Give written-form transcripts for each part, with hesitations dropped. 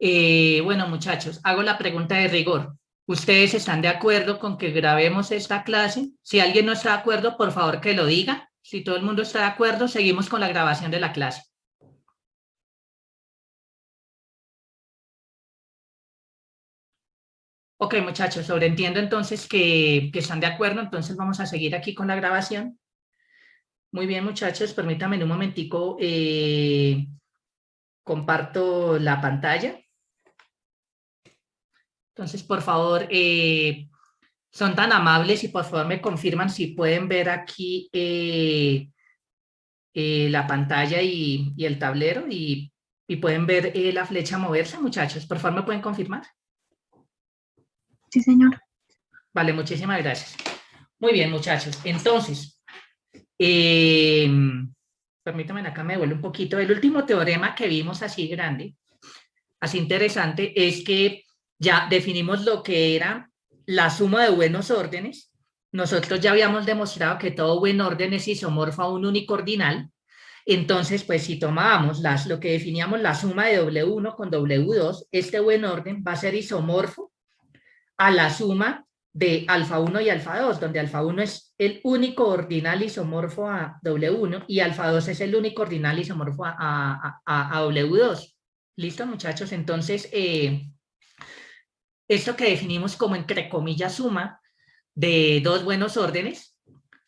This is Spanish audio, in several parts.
Bueno, muchachos, hago la pregunta de rigor. ¿Ustedes están de acuerdo con que grabemos esta clase? Si alguien no está de acuerdo, por favor que lo diga. Si todo el mundo está de acuerdo, seguimos con la grabación de la clase. Ok, muchachos, sobreentiendo entonces que están de acuerdo, entonces vamos a seguir aquí con la grabación. Muy bien, muchachos, permítanme un momentico, comparto la pantalla. Entonces, por favor, son tan amables y por favor me confirman si pueden ver aquí la pantalla y el tablero y pueden ver la flecha moverse, muchachos. Por favor, ¿me pueden confirmar? Sí, señor. Vale, muchísimas gracias. Muy bien, muchachos. Entonces, eh, permítanme, acá me devuelvo un poquito. El último teorema que vimos así grande, así interesante, es que ya definimos lo que era la suma de buenos órdenes. Nosotros ya habíamos demostrado que todo buen orden es isomorfo a un único ordinal. Entonces, pues si tomábamos lo que definíamos la suma de W1 con W2, este buen orden va a ser isomorfo a la suma de alfa 1 y alfa 2, donde alfa 1 es el único ordinal isomorfo a W1 y alfa 2 es el único ordinal isomorfo a W2. ¿Listo, muchachos? Entonces, esto que definimos como entre comillas suma de dos buenos órdenes,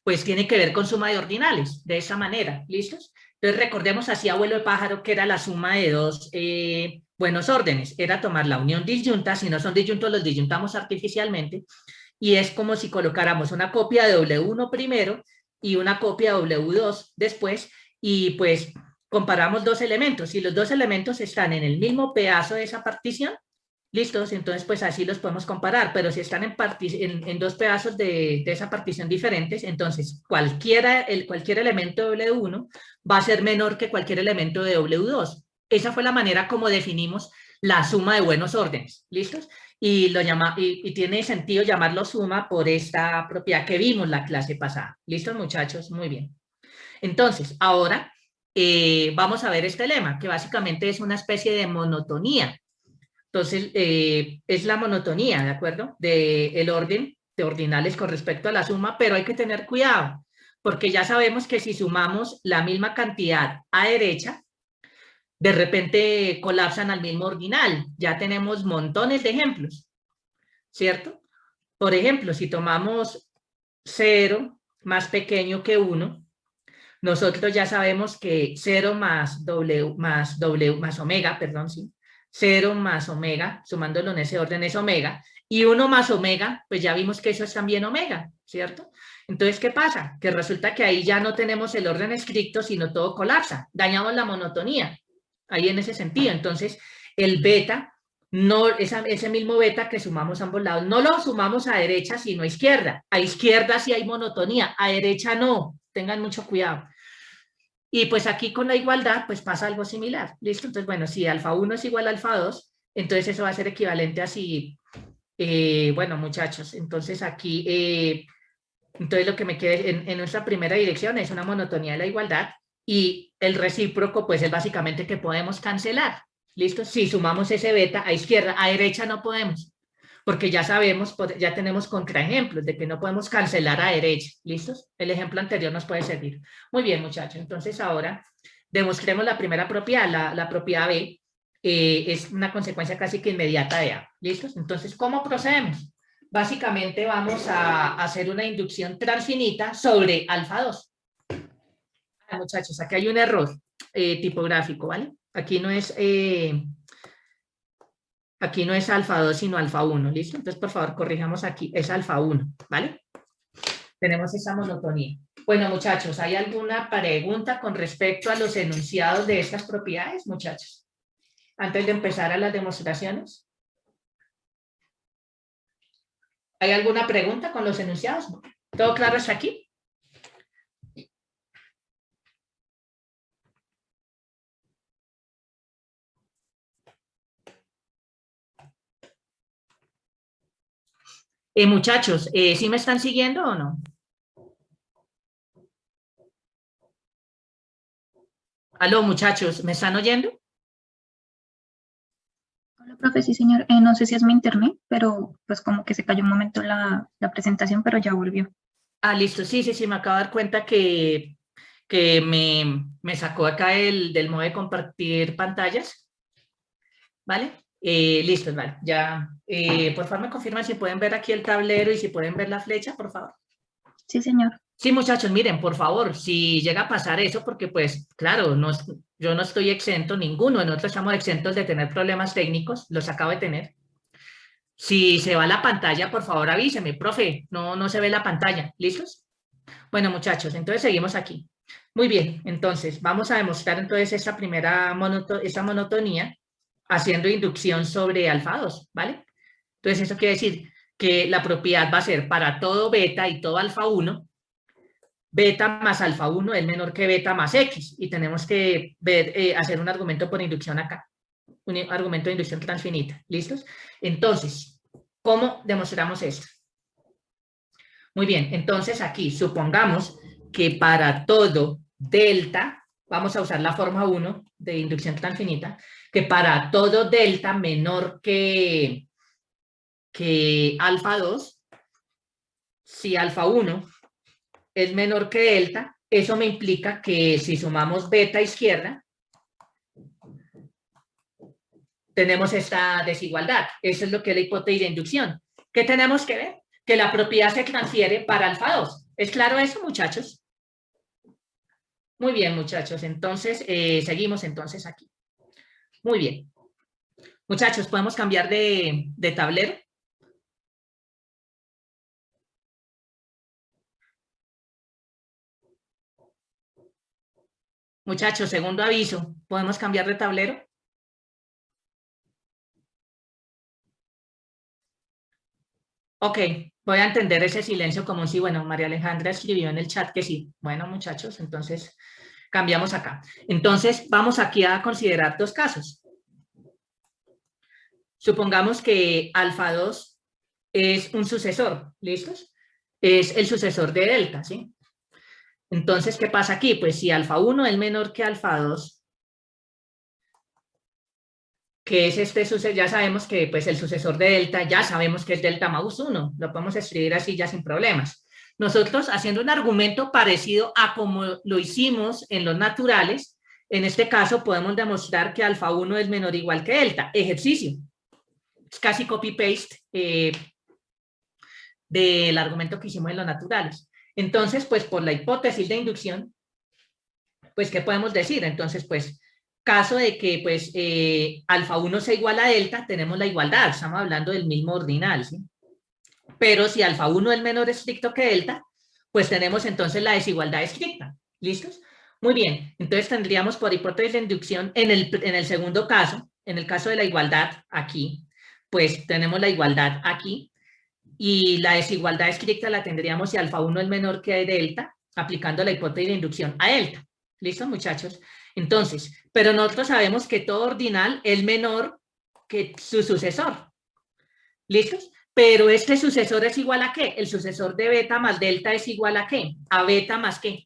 pues tiene que ver con suma de ordinales, de esa manera, ¿listos? Entonces recordemos así, abuelo de pájaro, que era la suma de dos buenos órdenes, era tomar la unión disyunta, si no son disyuntos los disyuntamos artificialmente, y es como si colocáramos una copia de W1 primero y una copia de W2 después, y pues comparamos dos elementos, si los dos elementos están en el mismo pedazo de esa partición, ¿listos? Entonces, pues así los podemos comparar, pero si están en dos pedazos de esa partición diferentes, entonces cualquier elemento de W1 va a ser menor que cualquier elemento de W2. Esa fue la manera como definimos la suma de buenos órdenes, ¿listos? Y tiene sentido llamarlo suma por esta propiedad que vimos la clase pasada. ¿Listos, muchachos? Muy bien. Entonces, ahora vamos a ver este lema, que básicamente es una especie de monotonía. Entonces, es la monotonía, ¿de acuerdo? El orden de ordinales con respecto a la suma, pero hay que tener cuidado, porque ya sabemos que si sumamos la misma cantidad a derecha, de repente colapsan al mismo ordinal. Ya tenemos montones de ejemplos, ¿cierto? Por ejemplo, si tomamos 0 más pequeño que 1, nosotros ya sabemos que 0 más omega, perdón, sí, 0 más omega, sumándolo en ese orden es omega, y 1 más omega, pues ya vimos que eso es también omega, ¿cierto? Entonces, ¿qué pasa? Que resulta que ahí ya no tenemos el orden estricto, sino todo colapsa, dañamos la monotonía, ahí en ese sentido. Entonces, el beta, no, ese mismo beta que sumamos a ambos lados, no lo sumamos a derecha, sino a izquierda sí hay monotonía, a derecha no, tengan mucho cuidado. Y pues aquí con la igualdad, pues pasa algo similar, ¿listo? Entonces, bueno, si alfa 1 es igual a alfa 2, entonces eso va a ser equivalente a si, bueno, muchachos, entonces aquí, entonces lo que me queda en nuestra primera dirección es una monotonía de la igualdad y el recíproco, pues es básicamente que podemos cancelar, ¿listo? Si sumamos ese beta a izquierda, a derecha no podemos, porque ya sabemos, ya tenemos contraejemplos de que no podemos cancelar a derecha, ¿listos? El ejemplo anterior nos puede servir. Muy bien, muchachos, entonces ahora demostremos la primera propiedad, la propiedad B, es una consecuencia casi que inmediata de A, ¿listos? Entonces, ¿cómo procedemos? Básicamente vamos a hacer una inducción transfinita sobre alfa 2. Muchachos, aquí hay un error tipográfico, ¿vale? Aquí no es alfa 2, sino alfa 1, ¿listo? Entonces, por favor, corrijamos aquí, es alfa 1, ¿vale? Tenemos esa monotonía. Bueno, muchachos, ¿hay alguna pregunta con respecto a los enunciados de estas propiedades, muchachos? Antes de empezar a las demostraciones. ¿Hay alguna pregunta con los enunciados? ¿Todo claro hasta aquí? Muchachos, ¿sí me están siguiendo o no? Aló, muchachos, ¿me están oyendo? Hola, profe, sí, señor. No sé si es mi internet, pero pues como que se cayó un momento la presentación, pero ya volvió. Ah, listo, sí, sí, sí, me acabo de dar cuenta que me sacó acá del modo de compartir pantallas, ¿vale? Listo, vale, ya. Por favor, me confirman si pueden ver aquí el tablero y si pueden ver la flecha, por favor. Sí, señor. Sí, muchachos, miren, por favor, si llega a pasar eso, porque pues, claro, no, yo no estoy exento, ninguno de nosotros estamos exentos de tener problemas técnicos, los acabo de tener. Si se va la pantalla, por favor avíseme, profe, no se ve la pantalla, ¿listos? Bueno, muchachos, entonces seguimos aquí. Muy bien, entonces vamos a demostrar entonces esa primera esa monotonía haciendo inducción sobre alfa 2, ¿vale? Entonces eso quiere decir que la propiedad va a ser para todo beta y todo alfa 1, beta más alfa 1 es menor que beta más x, y tenemos que hacer un argumento por inducción acá, un argumento de inducción transfinita, ¿listos? Entonces, ¿cómo demostramos esto? Muy bien, entonces aquí supongamos que para todo delta, vamos a usar la forma 1 de inducción transfinita, que para todo delta menor que alfa 2, si alfa 1 es menor que delta, eso me implica que si sumamos beta izquierda, tenemos esta desigualdad. Eso es lo que es la hipótesis de inducción. ¿Qué tenemos que ver? Que la propiedad se transfiere para alfa 2. ¿Es claro eso, muchachos? Muy bien, muchachos. Entonces, seguimos entonces aquí. Muy bien. Muchachos, ¿podemos cambiar de tablero? Muchachos, segundo aviso. ¿Podemos cambiar de tablero? Ok, voy a entender ese silencio como si, bueno, María Alejandra escribió en el chat que sí. Bueno, muchachos, entonces cambiamos acá. Entonces, vamos aquí a considerar dos casos. Supongamos que alfa 2 es un sucesor, ¿listos? Es el sucesor de delta, ¿sí? Entonces, ¿qué pasa aquí? Pues si alfa 1 es menor que alfa 2, que es este sucesor, ya sabemos que pues el sucesor de delta, ya sabemos que es delta más 1, lo podemos escribir así ya sin problemas. Nosotros haciendo un argumento parecido a como lo hicimos en los naturales, en este caso podemos demostrar que alfa 1 es menor o igual que delta. Ejercicio. Es casi copy-paste del argumento que hicimos en los naturales. Entonces, pues por la hipótesis de inducción, pues, ¿qué podemos decir? Entonces, pues, caso de que, pues, alfa 1 sea igual a delta, tenemos la igualdad, estamos hablando del mismo ordinal, ¿sí? Pero si alfa 1 es menor estricto que delta, pues tenemos entonces la desigualdad estricta, ¿listos? Muy bien, entonces tendríamos por hipótesis de inducción, en el segundo caso, en el caso de la igualdad aquí, pues tenemos la igualdad aquí, y la desigualdad estricta la tendríamos si alfa 1 es menor que delta, aplicando la hipótesis de inducción a delta. ¿Listo, muchachos? Entonces, pero nosotros sabemos que todo ordinal es menor que su sucesor. ¿Listos? Pero este sucesor es igual a ¿qué? El sucesor de beta más delta es igual a ¿qué? A beta más ¿qué?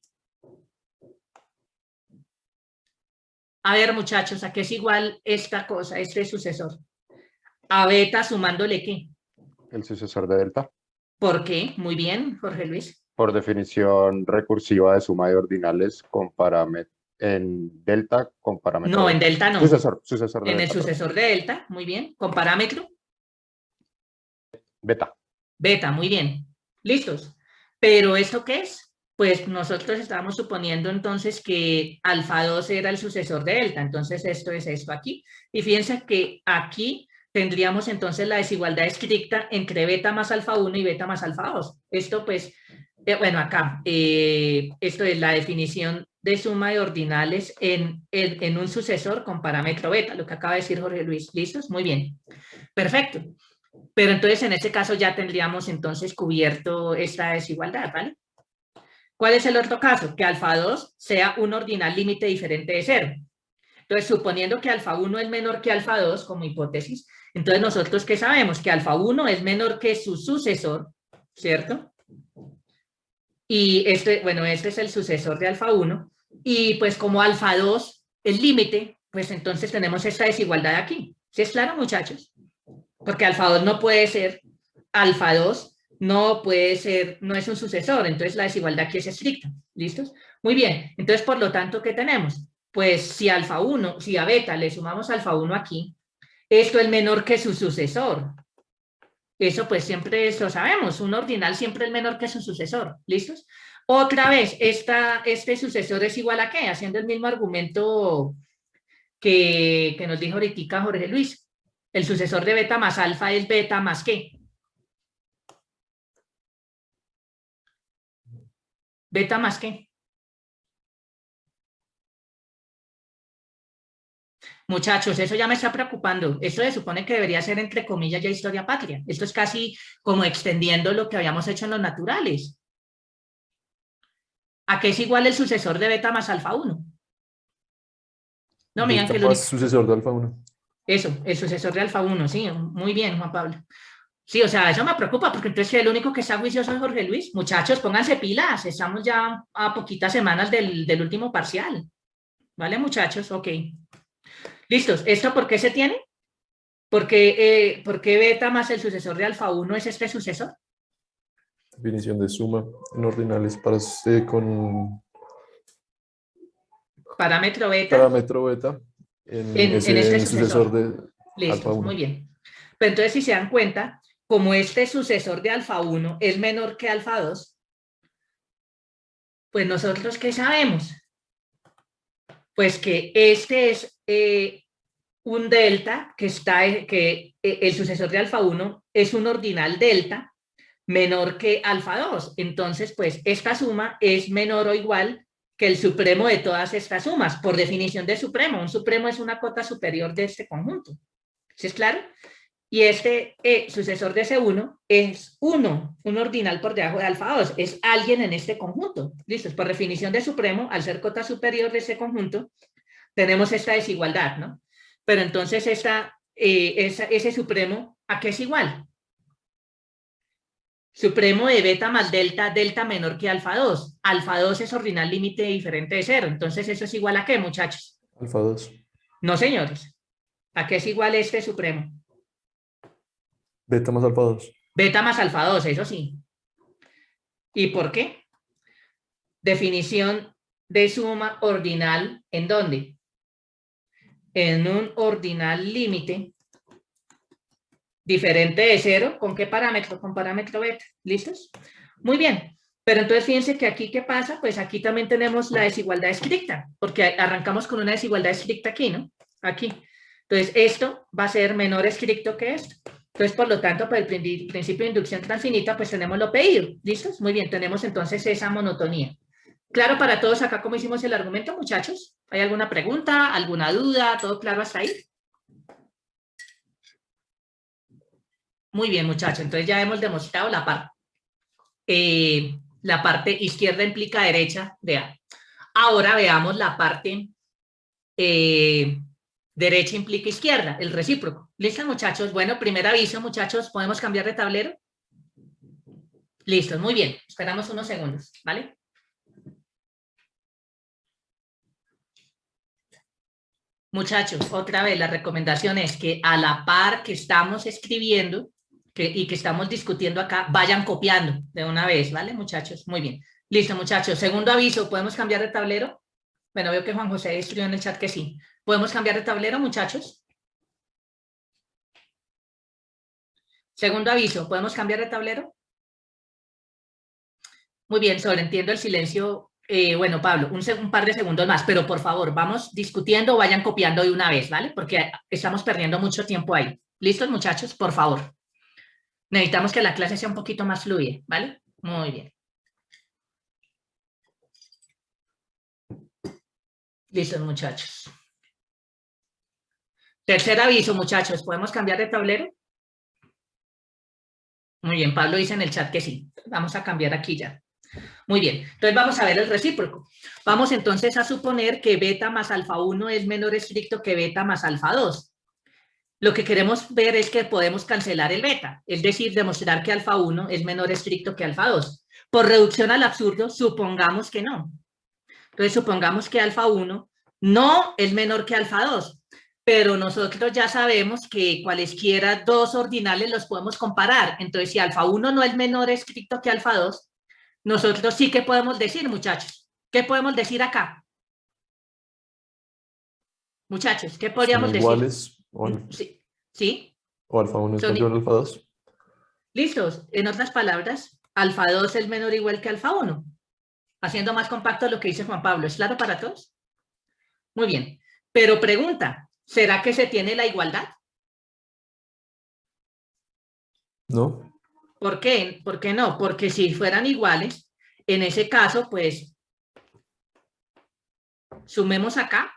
A ver, muchachos, ¿a qué es igual esta cosa, este sucesor? A beta sumándole ¿qué? El sucesor de delta. ¿Por qué? Muy bien, Jorge Luis. Por definición recursiva de suma de ordinales con parámetro en delta con parámetro No, en delta. delta no. Sucesor de En el delta. sucesor de delta, muy bien. ¿Con parámetro? Beta. Beta, muy bien. ¿Listos? ¿Pero esto qué es? Pues nosotros estábamos suponiendo entonces que alfa 2 era el sucesor de delta. Entonces esto es esto aquí. Y fíjense que aquí tendríamos entonces la desigualdad estricta entre beta más alfa 1 y beta más alfa 2. Esto pues, bueno, acá, esto es la definición de suma de ordinales en un sucesor con parámetro beta, lo que acaba de decir Jorge Luis. ¿Listos? Muy bien. Perfecto. Pero entonces en este caso ya tendríamos entonces cubierto esta desigualdad, ¿vale? ¿Cuál es el otro caso? Que alfa 2 sea un ordinal límite diferente de 0. Entonces, suponiendo que alfa 1 es menor que alfa 2 como hipótesis, entonces nosotros ¿qué sabemos? Que alfa 1 es menor que su sucesor, ¿cierto? Y bueno, este es el sucesor de alfa 1. Y pues como alfa 2 es límite, pues entonces tenemos esta desigualdad aquí. ¿Sí es claro, muchachos? Porque alfa 2 no puede ser, alfa 2 no puede ser, no es un sucesor, entonces la desigualdad aquí es estricta. ¿Listos? Muy bien, entonces por lo tanto, ¿qué tenemos? Pues si alfa 1, si a beta le sumamos alfa 1 aquí, esto es menor que su sucesor. Eso pues siempre lo sabemos, un ordinal siempre es menor que su sucesor. ¿Listos? Otra vez, este sucesor es igual a ¿qué? Haciendo el mismo argumento que nos dijo ahorita Jorge Luis. El sucesor de beta más alfa es beta más ¿qué? ¿Beta más qué? Muchachos, eso ya me está preocupando. Eso se supone que debería ser, entre comillas, ya historia patria. Esto es casi como extendiendo lo que habíamos hecho en los naturales. ¿A qué es igual el sucesor de beta más alfa 1? No, me digan Beta que el más único... sucesor de alfa 1. Eso, el sucesor de alfa 1, sí, muy bien, Juan Pablo. Sí, o sea, eso me preocupa, porque entonces el único que está juicioso es Jorge Luis. Muchachos, pónganse pilas, estamos ya a poquitas semanas del último parcial. ¿Vale, muchachos? Ok. ¿Listos? ¿Esto por qué se tiene? ¿Por qué beta más el sucesor de alfa 1 es este sucesor? Definición de suma en ordinales con Parámetro beta parámetro beta en en este el sucesor sucesor. de alfa Listos, 1. muy bien. Pero entonces, si se dan cuenta, como este sucesor de alfa 1 es menor que alfa 2, pues nosotros, ¿qué sabemos? Pues que este es un delta que el sucesor de alfa 1 es un ordinal delta menor que alfa 2. Entonces, pues esta suma es menor o igual que el supremo de todas estas sumas, por definición de supremo. Un supremo es una cota superior de este conjunto. ¿Sí es claro? Y este sucesor de ese 1 es 1, un ordinal por debajo de alfa 2, es alguien en este conjunto. ¿Listo? Por definición de supremo, al ser cota superior de ese conjunto, tenemos esta desigualdad, ¿no? Pero entonces ese supremo, ¿a qué es igual? Supremo de beta más delta, delta menor que alfa 2. Alfa 2 es ordinal límite diferente de 0. Entonces, ¿eso es igual a qué, muchachos? Alfa 2. No, señores. ¿A qué es igual este supremo? Beta más alfa 2. Beta más alfa 2, eso sí. ¿Y por qué? Definición de suma ordinal, ¿en dónde? En un ordinal límite diferente de 0. ¿Con qué parámetro? Con parámetro beta. ¿Listos? Muy bien. Pero entonces fíjense que aquí, ¿qué pasa? Pues aquí también tenemos la desigualdad estricta, porque arrancamos con una desigualdad estricta aquí, ¿no? Aquí. Entonces, esto va a ser menor estricto que esto. Entonces, por lo tanto, para el principio de inducción transfinita, pues tenemos lo pedido. ¿Listos? Muy bien, tenemos entonces esa monotonía. ¿Claro para todos acá cómo hicimos el argumento, muchachos? ¿Hay alguna pregunta, alguna duda? ¿Todo claro hasta ahí? Muy bien, muchachos. Entonces ya hemos demostrado la parte izquierda implica derecha de A. Ahora veamos la parte derecha implica izquierda, el recíproco. ¿Listos, muchachos? Bueno, primer aviso, muchachos, ¿podemos cambiar de tablero? Listos, muy bien. Esperamos unos segundos, ¿vale? Muchachos, otra vez la recomendación es que a la par que estamos escribiendo y que estamos discutiendo acá, vayan copiando de una vez, ¿vale, muchachos? Muy bien. Listo, muchachos. Segundo aviso, ¿podemos cambiar de tablero? Bueno, veo que Juan José escribió en el chat que sí. ¿Podemos cambiar de tablero, muchachos? Segundo aviso, ¿podemos cambiar de tablero? Muy bien, sobreentiendo el silencio. Bueno, Pablo, un par de segundos más, pero por favor, vamos discutiendo o vayan copiando de una vez, ¿vale? Porque estamos perdiendo mucho tiempo ahí. ¿Listos, muchachos? Por favor. Necesitamos que la clase sea un poquito más fluida, ¿vale? Muy bien. Listos, muchachos. Tercer aviso, muchachos, ¿podemos cambiar de tablero? Muy bien, Pablo dice en el chat que sí. Vamos a cambiar aquí ya. Muy bien, entonces vamos a ver el recíproco. Vamos entonces a suponer que beta más alfa 1 es menor estricto que beta más alfa 2. Lo que queremos ver es que podemos cancelar el beta, es decir, demostrar que alfa 1 es menor estricto que alfa 2. Por reducción al absurdo, supongamos que no. Entonces, supongamos que alfa 1 no es menor que alfa 2, pero nosotros ya sabemos que cualesquiera dos ordinales los podemos comparar. Entonces, si alfa 1 no es menor estricto que alfa 2, nosotros sí que podemos decir, muchachos. ¿Qué podemos decir acá? Muchachos, ¿qué podríamos ¿Son decir? iguales Sí, ¿sí? o alfa 1 es Son mayor a alfa 2? ¿Listos? En otras palabras, alfa 2 es menor o igual que alfa 1. Haciendo más compacto lo que dice Juan Pablo. ¿Es claro para todos? Muy bien. Pero pregunta, ¿será que se tiene la igualdad? ¿No? ¿Por qué? ¿Por qué no? Porque si fueran iguales, en ese caso, pues, sumemos acá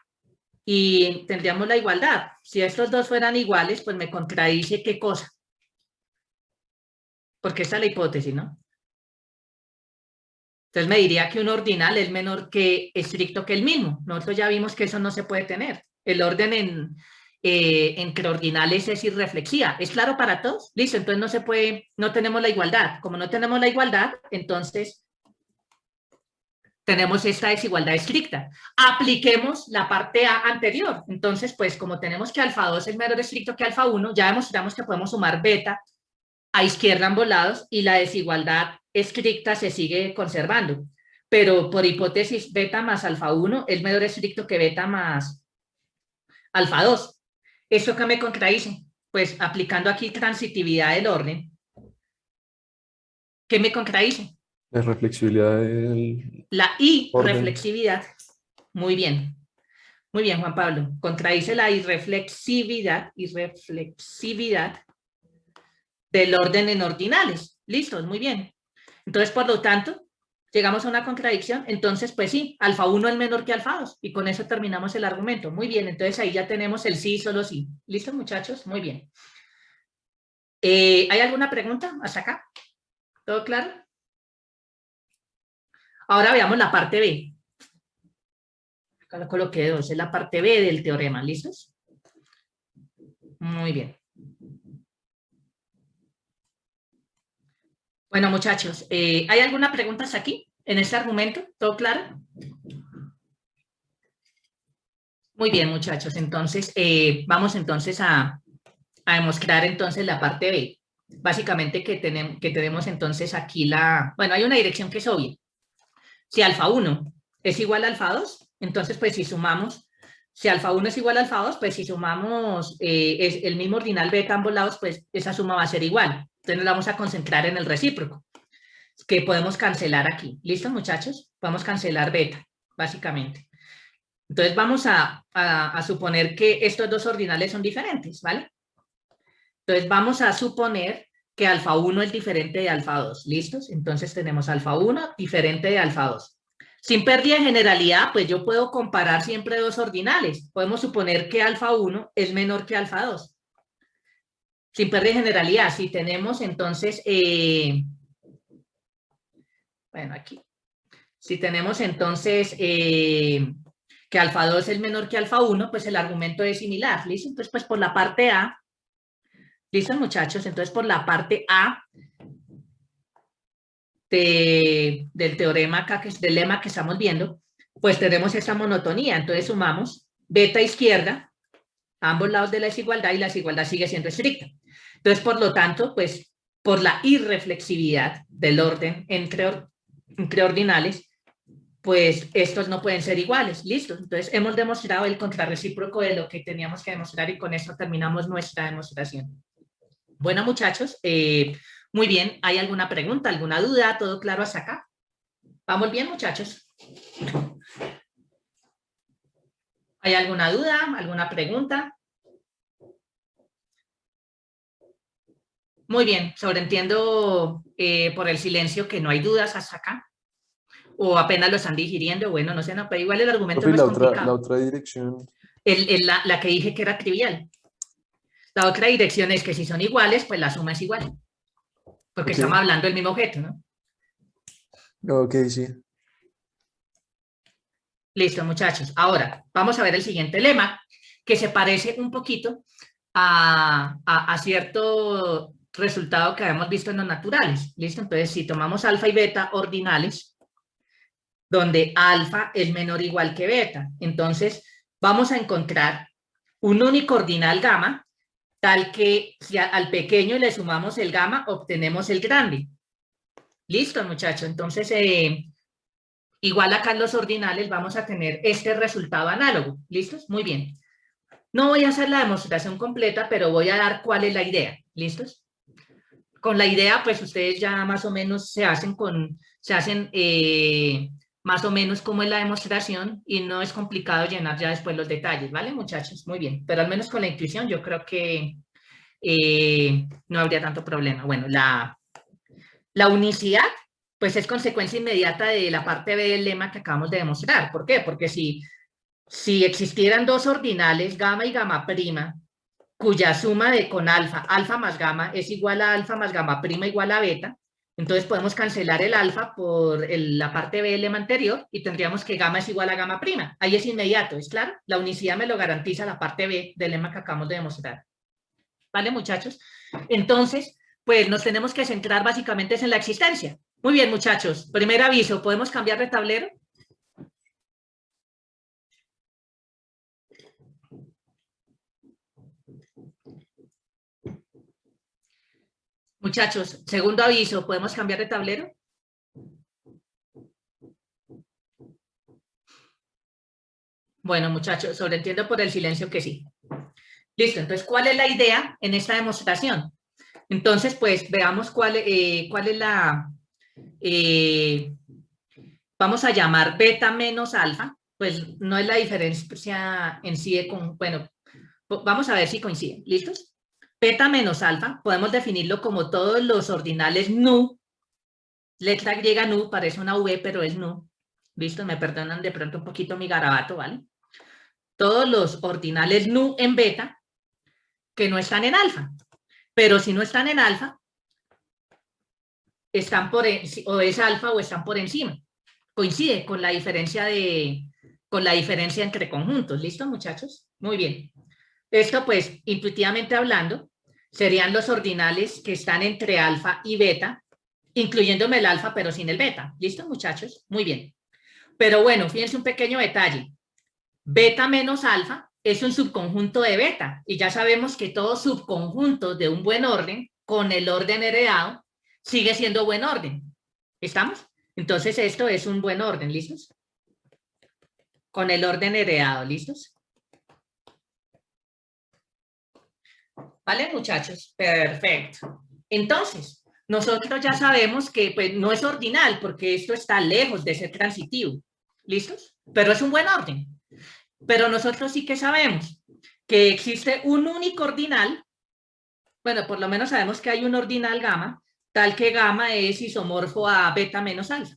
y tendríamos la igualdad. Si estos dos fueran iguales, pues me contradice ¿qué cosa? Porque esta es la hipótesis, ¿no? Entonces me diría que un ordinal es menor que estricto que el mismo. Nosotros ya vimos que eso no se puede tener. El orden entre ordinales es irreflexiva. ¿Es claro para todos? Listo, entonces no se puede, no tenemos la igualdad. Como no tenemos la igualdad, entonces tenemos esta desigualdad estricta. Apliquemos la parte A anterior. Entonces, pues como tenemos que alfa 2 es menor estricto que alfa 1, ya demostramos que podemos sumar beta a izquierda ambos lados y la desigualdad estricta se sigue conservando. Pero por hipótesis, beta más alfa 1 es menor estricto que beta más alfa 2. ¿Esto qué me contradice? Pues aplicando aquí transitividad del orden, ¿qué me contradice? La reflexibilidad del La orden. irreflexividad. Muy bien. Muy bien, Juan Pablo. Contradice la irreflexividad del orden en ordinales. Listos, muy bien. Entonces, por lo tanto, llegamos a una contradicción. Entonces, pues sí, alfa 1 es menor que alfa 2. Y con eso terminamos el argumento. Muy bien, entonces ahí ya tenemos el sí y solo sí. ¿Listos, muchachos? Muy bien. ¿Hay alguna pregunta hasta acá? ¿Todo claro? Ahora veamos la parte B. Acá lo coloqué 2, es la parte B del teorema. ¿Listos? Muy bien. Bueno, muchachos, ¿hay alguna pregunta hasta aquí en este argumento? ¿Todo claro? Muy bien, muchachos. Entonces, vamos entonces a demostrar entonces la parte B. Básicamente que tenemos entonces aquí bueno, hay una dirección que es obvia. Si alfa 1 es igual a alfa 2, entonces pues si sumamos, si alfa 1 es igual a alfa 2, pues si sumamos es el mismo ordinal beta a ambos lados, pues esa suma va a ser igual. Entonces nos vamos a concentrar en el recíproco, que podemos cancelar aquí. ¿Listo, muchachos? Podemos cancelar beta, básicamente. Entonces vamos a suponer que estos dos ordinales son diferentes, ¿vale? Entonces vamos a suponer que alfa 1 es diferente de alfa 2, ¿listos? Entonces tenemos alfa 1 diferente de alfa 2. Sin pérdida de generalidad, pues yo puedo comparar siempre dos ordinales. Podemos suponer que alfa 1 es menor que alfa 2. Sin pérdida de generalidad, si tenemos entonces, bueno, aquí. Si tenemos entonces que alfa 2 es menor que alfa 1, pues el argumento es similar, ¿listo? Entonces, pues por la parte A, ¿listo, muchachos? Entonces, por la parte A del teorema acá, que es del lema que estamos viendo, pues tenemos esta monotonía. Entonces, sumamos beta izquierda a ambos lados de la desigualdad y la desigualdad sigue siendo estricta. Entonces, por lo tanto, pues por la irreflexividad del orden entre ordinales, pues estos no pueden ser iguales. Listo. Entonces, hemos demostrado el contrarrecíproco de lo que teníamos que demostrar y con esto terminamos nuestra demostración. Bueno, muchachos, muy bien. ¿Hay alguna pregunta, alguna duda? ¿Todo claro hasta acá? ¿Vamos bien, muchachos? ¿Hay alguna duda, alguna pregunta? Muy bien, sobreentiendo por el silencio que no hay dudas hasta acá. O apenas lo están digiriendo, bueno, no sé, no, pero igual el argumento no es complicado. La otra dirección. La que dije que era trivial. La otra dirección es que si son iguales, pues la suma es igual. Porque estamos hablando del mismo objeto, ¿no? Ok, sí. Listo, muchachos. Ahora, vamos a ver el siguiente lema, que se parece un poquito a cierto resultado que habíamos visto en los naturales. ¿Listo? Entonces, si tomamos alfa y beta ordinales, donde alfa es menor o igual que beta, entonces vamos a encontrar un único ordinal gamma, tal que si al pequeño le sumamos el gamma, obtenemos el grande. Listo, muchachos. Entonces, igual acá en los ordinales vamos a tener este resultado análogo. ¿Listos? Muy bien. No voy a hacer la demostración completa, pero voy a dar cuál es la idea. ¿Listos? Con la idea, pues ustedes ya más o menos se hacen más o menos como es la demostración y no es complicado llenar ya después los detalles, ¿vale, muchachos? Muy bien, pero al menos con la intuición yo creo que no habría tanto problema. Bueno, la unicidad, pues es consecuencia inmediata de la parte B del lema que acabamos de demostrar. ¿Por qué? Porque si existieran dos ordinales, gamma y gamma prima, cuya suma con alfa, alfa más gamma, es igual a alfa más gamma prima igual a beta, entonces podemos cancelar el alfa por la parte B del lema anterior y tendríamos que gamma es igual a gamma prima. Ahí es inmediato, ¿es claro? La unicidad me lo garantiza la parte B del lema que acabamos de demostrar. ¿Vale, muchachos? Entonces, pues nos tenemos que centrar básicamente en la existencia. Muy bien, muchachos. Primer aviso, ¿podemos cambiar de tablero? Muchachos, segundo aviso, ¿podemos cambiar de tablero? Bueno, muchachos, sobreentiendo por el silencio que sí. Listo, entonces, ¿cuál es la idea en esta demostración? Entonces, pues, veamos cuál es la... vamos a llamar beta menos alfa, pues no es la diferencia en sí bueno, vamos a ver si coinciden, ¿listos? Beta menos alfa, podemos definirlo como todos los ordinales nu, letra griega nu, parece una V, pero es nu, ¿listo? Me perdonan de pronto un poquito mi garabato, ¿vale? Todos los ordinales nu en beta que no están en alfa, pero si no están en alfa, están o es alfa o están por encima. Coincide con la diferencia entre conjuntos, ¿listo, muchachos? Muy bien. Esto, pues, intuitivamente hablando, serían los ordinales que están entre alfa y beta, incluyéndome el alfa, pero sin el beta. ¿Listo, muchachos? Muy bien. Pero bueno, fíjense un pequeño detalle. Beta menos alfa es un subconjunto de beta, y ya sabemos que todo subconjunto de un buen orden, con el orden heredado, sigue siendo buen orden. ¿Estamos? Entonces, esto es un buen orden. ¿Listos? Con el orden heredado. ¿Listos? ¿Vale, muchachos? Perfecto. Entonces, nosotros ya sabemos que pues, no es ordinal porque esto está lejos de ser transitivo. ¿Listos? Pero es un buen orden. Pero nosotros sí que sabemos que existe un único ordinal. Bueno, por lo menos sabemos que hay un ordinal gamma, tal que gamma es isomorfo a beta menos alfa.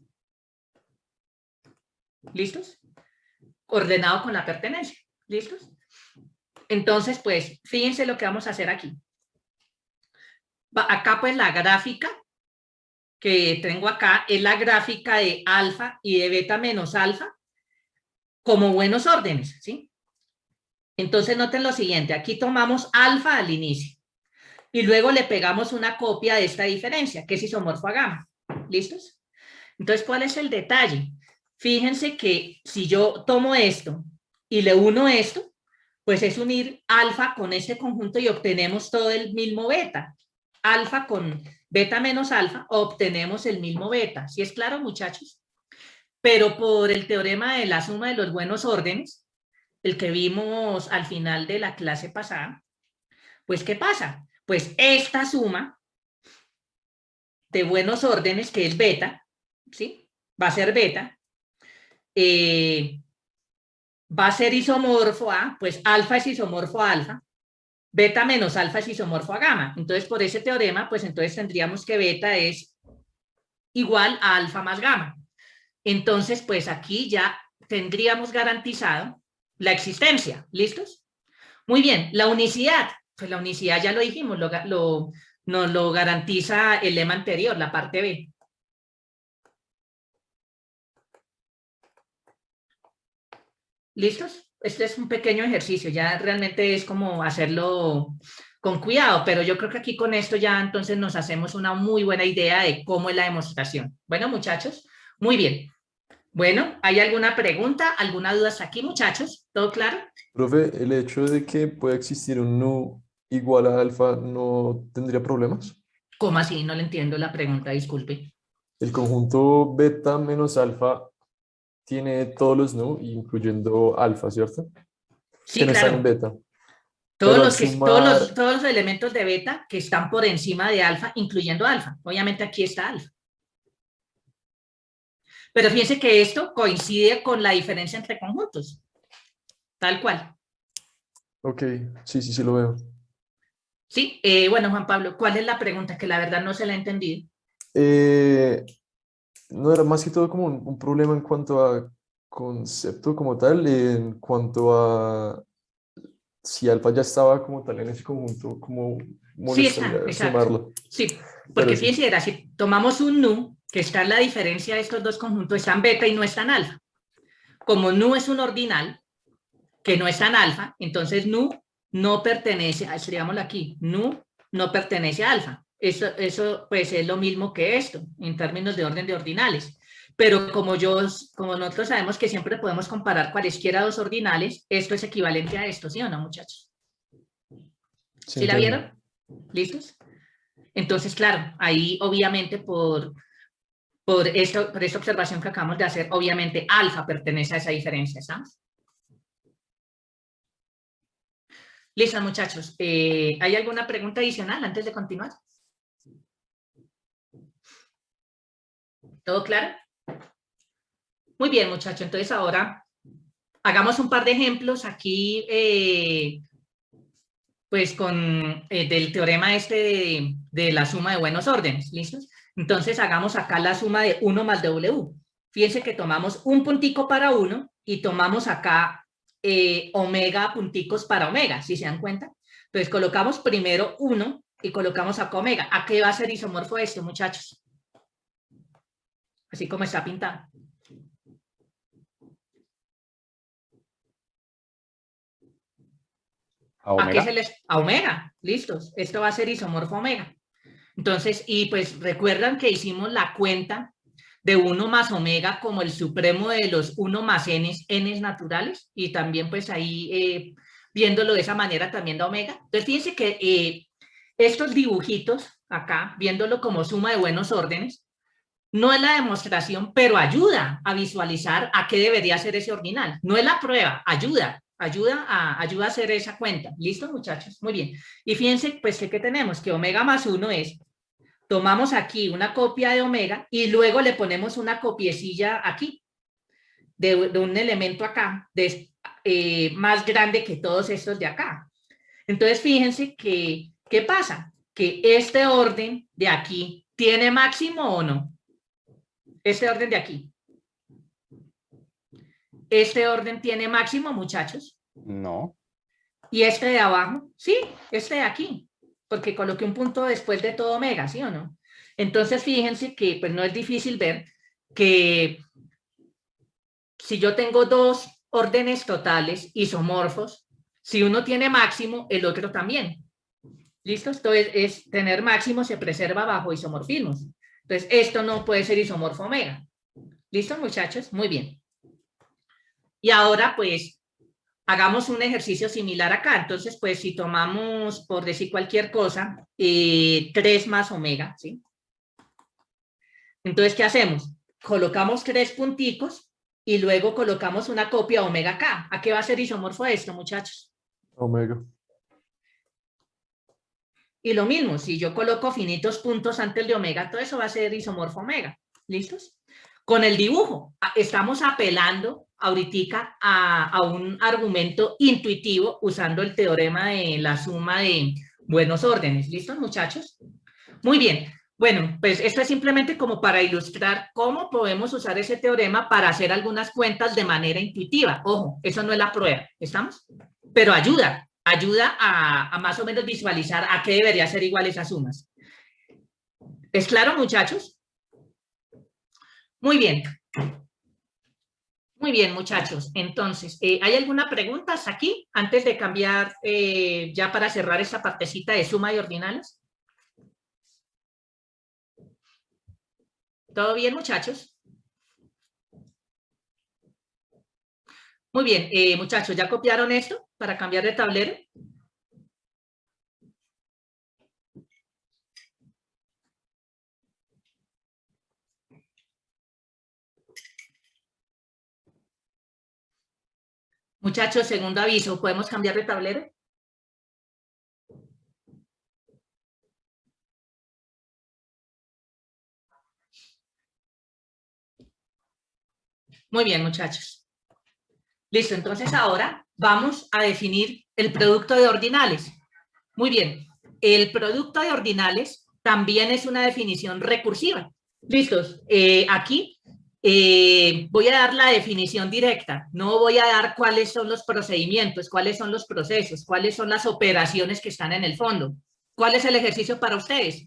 ¿Listos? Ordenado con la pertenencia. ¿Listos? Entonces, pues, fíjense lo que vamos a hacer aquí. Acá, pues, la gráfica que tengo acá es la gráfica de alfa y de beta menos alfa como buenos órdenes, ¿sí? Entonces, noten lo siguiente. Aquí tomamos alfa al inicio y luego le pegamos una copia de esta diferencia, que es isomorfo a gamma. ¿Listos? Entonces, ¿cuál es el detalle? Fíjense que si yo tomo esto y le uno esto, pues es unir alfa con este conjunto y obtenemos todo el mismo beta. Alfa con beta menos alfa, obtenemos el mismo beta. ¿Sí es claro, muchachos? Pero por el teorema de la suma de los buenos órdenes, el que vimos al final de la clase pasada, pues ¿qué pasa? Pues esta suma de buenos órdenes, que es beta, ¿sí? Va a ser beta, va a ser isomorfo a, pues alfa es isomorfo a alfa, beta menos alfa es isomorfo a gamma. Entonces, por ese teorema, pues entonces tendríamos que beta es igual a alfa más gamma. Entonces, pues aquí ya tendríamos garantizado la existencia. ¿Listos? Muy bien, la unicidad. Pues la unicidad ya lo dijimos, nos lo garantiza el lema anterior, la parte B. ¿Listos? Este es un pequeño ejercicio, ya realmente es como hacerlo con cuidado, pero yo creo que aquí con esto ya entonces nos hacemos una muy buena idea de cómo es la demostración. Bueno, muchachos, muy bien. Bueno, ¿hay alguna pregunta, alguna duda hasta aquí, muchachos? ¿Todo claro? Profe, el hecho de que pueda existir un nu igual a alfa no tendría problemas. ¿Cómo así? No le entiendo la pregunta, disculpe. El conjunto beta menos alfa tiene todos los nu, incluyendo alfa, ¿cierto? Que Sí, no están en claro. beta. Pero al sumar, Todos los elementos de beta que están por encima de alfa, incluyendo alfa. Obviamente aquí está alfa. Pero fíjense que esto coincide con la diferencia entre conjuntos. Tal cual. ok, sí, sí, sí lo veo. Sí, bueno, Juan Pablo, ¿cuál es la pregunta? Que la verdad no se la he entendido. Eh, no era más que todo como un problema en cuanto a concepto como tal, en cuanto a si alfa ya estaba como tal en ese conjunto, como Sí, está, molestaría exacto. sumarlo. Sí, Pero porque sí, fíjense, era, si tomamos un nu, que está en la diferencia de estos dos conjuntos, está en beta y no está en alfa. Como nu es un ordinal, que no está en alfa, entonces nu no pertenece, escribámoslo aquí, nu no pertenece a alfa. Eso pues es lo mismo que esto, en términos de orden de ordinales. Pero como nosotros sabemos que siempre podemos comparar cualesquiera dos ordinales, esto es equivalente a esto, ¿sí o no, muchachos? sí ¿Sí la entiendo. vieron? ¿Listos? Entonces, claro, ahí obviamente por esta observación que acabamos de hacer, obviamente alfa pertenece a esa diferencia, ¿estamos? Listo, muchachos. ¿Hay alguna pregunta adicional antes de continuar? ¿Todo claro? Muy bien, muchachos. Entonces ahora hagamos un par de ejemplos aquí, pues con del teorema este de la suma de buenos órdenes. ¿Listos? Entonces hagamos acá la suma de 1 más W. Fíjense que tomamos un puntico para 1 y tomamos acá omega punticos para omega, ¿sí se dan cuenta? Entonces colocamos primero 1 y colocamos acá omega. ¿A qué va a ser isomorfo esto, muchachos? Así como está pintado. ¿A ¿A qué omega? se les? A omega. Listos. Esto va a ser isomorfo omega. Entonces, y pues recuerdan que hicimos la cuenta de 1 más omega como el supremo de los 1 más n naturales, y también pues ahí viéndolo de esa manera también da omega. Entonces fíjense que estos dibujitos acá, viéndolo como suma de buenos órdenes, no es la demostración, pero ayuda a visualizar a qué debería ser ese ordinal. No es la prueba, ayuda a hacer esa cuenta. ¿Listo, muchachos? Muy bien. Y fíjense pues que tenemos que omega más 1 es, tomamos aquí una copia de omega y luego le ponemos una copiecilla aquí de un elemento acá más grande que todos estos de acá. Entonces fíjense que, ¿qué pasa? Que este orden de aquí tiene máximo o no. Este orden de aquí. Este orden tiene máximo, muchachos. No. Y este de abajo, sí, este de aquí. Porque coloqué un punto después de todo omega, ¿sí o no? Entonces fíjense que pues no es difícil ver que si yo tengo dos órdenes totales isomorfos, si uno tiene máximo, el otro también. ¿Listo? Entonces, es tener máximo se preserva bajo isomorfismos. Entonces, esto no puede ser isomorfo omega. ¿Listo, muchachos? Muy bien. Y ahora, pues, hagamos un ejercicio similar acá. Entonces, pues, si tomamos, por decir cualquier cosa, 3 más omega, ¿sí? Entonces, ¿qué hacemos? Colocamos 3 punticos y luego colocamos una copia omega acá. ¿A qué va a ser isomorfo esto, muchachos? Omega. Y lo mismo, si yo coloco finitos puntos antes de omega, todo eso va a ser isomorfo omega. ¿Listos? Con el dibujo, estamos apelando ahorita a un argumento intuitivo usando el teorema de la suma de buenos órdenes. ¿Listos, muchachos? Muy bien. Bueno, pues esto es simplemente como para ilustrar cómo podemos usar ese teorema para hacer algunas cuentas de manera intuitiva. Ojo, eso no es la prueba, ¿estamos? Pero ayuda a más o menos visualizar a qué debería ser igual esas sumas. ¿Es claro, muchachos? Muy bien. Muy bien, muchachos. Entonces, ¿hay alguna pregunta hasta aquí antes de cambiar ya para cerrar esta partecita de suma y ordinales? ¿Todo bien, muchachos? Muy bien, muchachos, ¿ya copiaron esto para cambiar de tablero? Muchachos, segundo aviso, ¿podemos cambiar de tablero? Muy bien, muchachos. Listo, entonces ahora vamos a definir el producto de ordinales. Muy bien, el producto de ordinales también es una definición recursiva. ¿Listos? Aquí voy a dar la definición directa, no voy a dar cuáles son los procedimientos, cuáles son los procesos, cuáles son las operaciones que están en el fondo. ¿Cuál es el ejercicio para ustedes?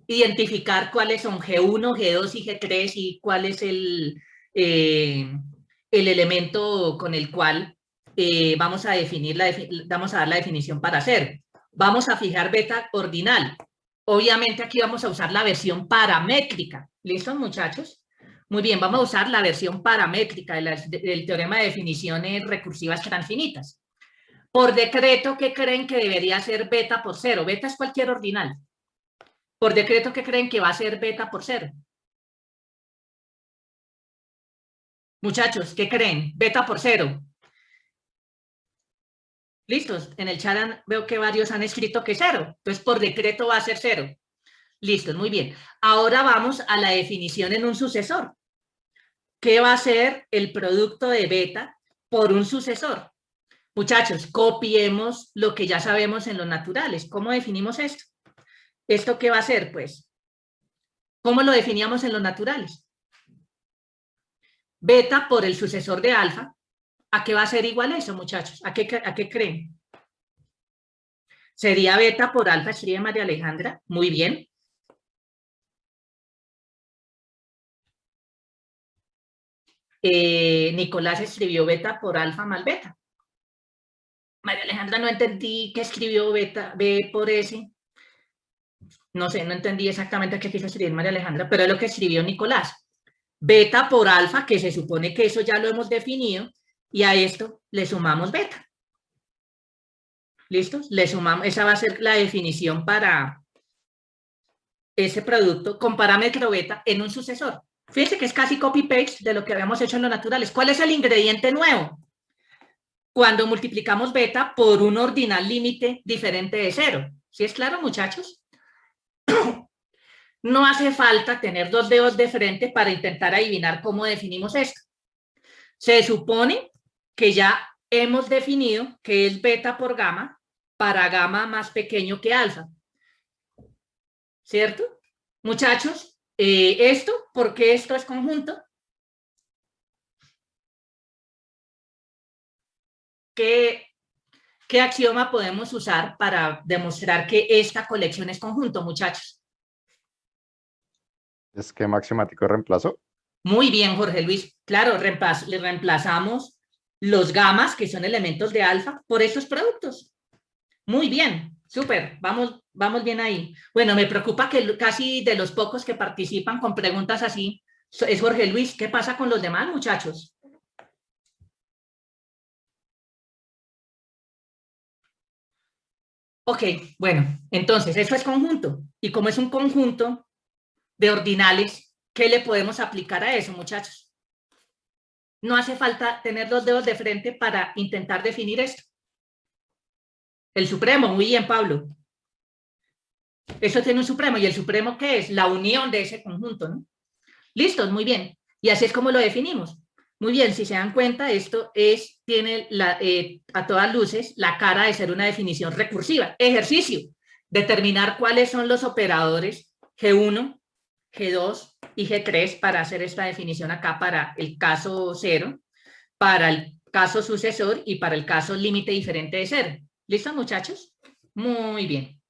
Identificar cuáles son G1, G2 y G3 y cuál es el elemento con el cual vamos a definir vamos a dar la definición para hacer. Vamos a fijar beta ordinal. Obviamente aquí vamos a usar la versión paramétrica. ¿Listo, muchachos? Muy bien, vamos a usar la versión paramétrica del teorema de definiciones recursivas transfinitas. Por decreto, ¿qué creen que debería ser beta por 0? Beta es cualquier ordinal. Por decreto, ¿qué creen que va a ser beta por 0? Muchachos, ¿qué creen? Beta por 0. ¿Listos? En el chat veo que varios han escrito que 0. Entonces, por decreto va a ser 0. Listos, muy bien. Ahora vamos a la definición en un sucesor. ¿Qué va a ser el producto de beta por un sucesor? Muchachos, copiemos lo que ya sabemos en los naturales. ¿Cómo definimos esto? ¿Esto qué va a ser? Pues, ¿cómo lo definíamos en los naturales? Beta por el sucesor de alfa. ¿A qué va a ser igual eso, muchachos? ¿A qué creen? Sería beta por alfa, escribe María Alejandra. Muy bien. Nicolás escribió beta por alfa más beta. María Alejandra, no entendí qué escribió beta, B por S. No sé, no entendí exactamente qué quiso escribir María Alejandra, pero es lo que escribió Nicolás. Beta por alfa, que se supone que eso ya lo hemos definido, y a esto le sumamos beta. ¿Listos? Le sumamos, esa va a ser la definición para ese producto con parámetro beta en un sucesor. Fíjense que es casi copy-paste de lo que habíamos hecho en los naturales. ¿Cuál es el ingrediente nuevo? Cuando multiplicamos beta por un ordinal límite diferente de 0. ¿Sí es claro, muchachos? No hace falta tener dos dedos de frente para intentar adivinar cómo definimos esto. Se supone que ya hemos definido que es beta por gamma para gamma más pequeño que alfa. ¿Cierto? Muchachos, ¿por qué esto es conjunto? ¿Qué axioma podemos usar para demostrar que esta colección es conjunto, muchachos? Esquema axiomático de reemplazo. Muy bien, Jorge Luis. Claro, le reemplazamos los gamas, que son elementos de alfa, por estos productos. Muy bien, súper, vamos bien ahí. Bueno, me preocupa que casi de los pocos que participan con preguntas así es Jorge Luis. ¿Qué pasa con los demás, muchachos? Ok, bueno, entonces eso es conjunto. Y como es un conjunto de ordinales, ¿qué le podemos aplicar a eso, muchachos? No hace falta tener los dedos de frente para intentar definir esto. El supremo, muy bien, Pablo. Eso tiene un supremo. ¿Y el supremo qué es? La unión de ese conjunto, ¿no? Listos, muy bien. Y así es como lo definimos. Muy bien, si se dan cuenta, esto tiene a todas luces la cara de ser una definición recursiva. Ejercicio. Determinar cuáles son los operadores G1, G2 y G3 para hacer esta definición acá para el caso 0, para el caso sucesor y para el caso límite diferente de 0. ¿Listos, muchachos? Muy bien.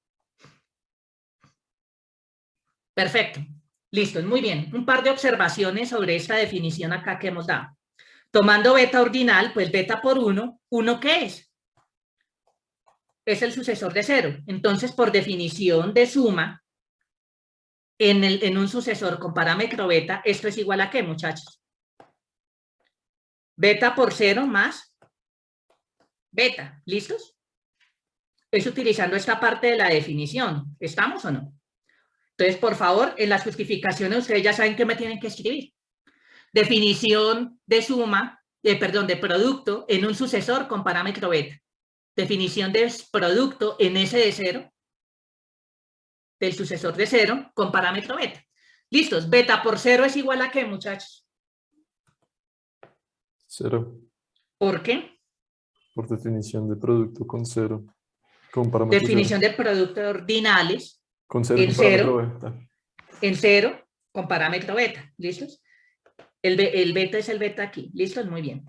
Perfecto. Listo, muy bien. Un par de observaciones sobre esta definición acá que hemos dado. Tomando beta ordinal, pues beta por 1, ¿1 qué es? Es el sucesor de 0. Entonces, por definición de suma, en un sucesor con parámetro beta, ¿esto es igual a qué, muchachos? beta por 0 más beta. ¿Listos? Es utilizando esta parte de la definición. ¿Estamos o no? Entonces, por favor, en las justificaciones ustedes ya saben qué me tienen que escribir. Definición de suma, perdón, de producto en un sucesor con parámetro beta. Definición de producto en S de 0, del sucesor de 0 con parámetro beta. ¿Listos? Beta por 0 es igual a ¿qué, muchachos? 0. ¿Por qué? Por definición de producto con 0. Con parámetro Definición 0. de producto de ordinales Con 0 en con parámetro 0, beta. en 0 con parámetro beta. ¿Listos? El beta es el beta aquí. ¿Listos? Muy bien.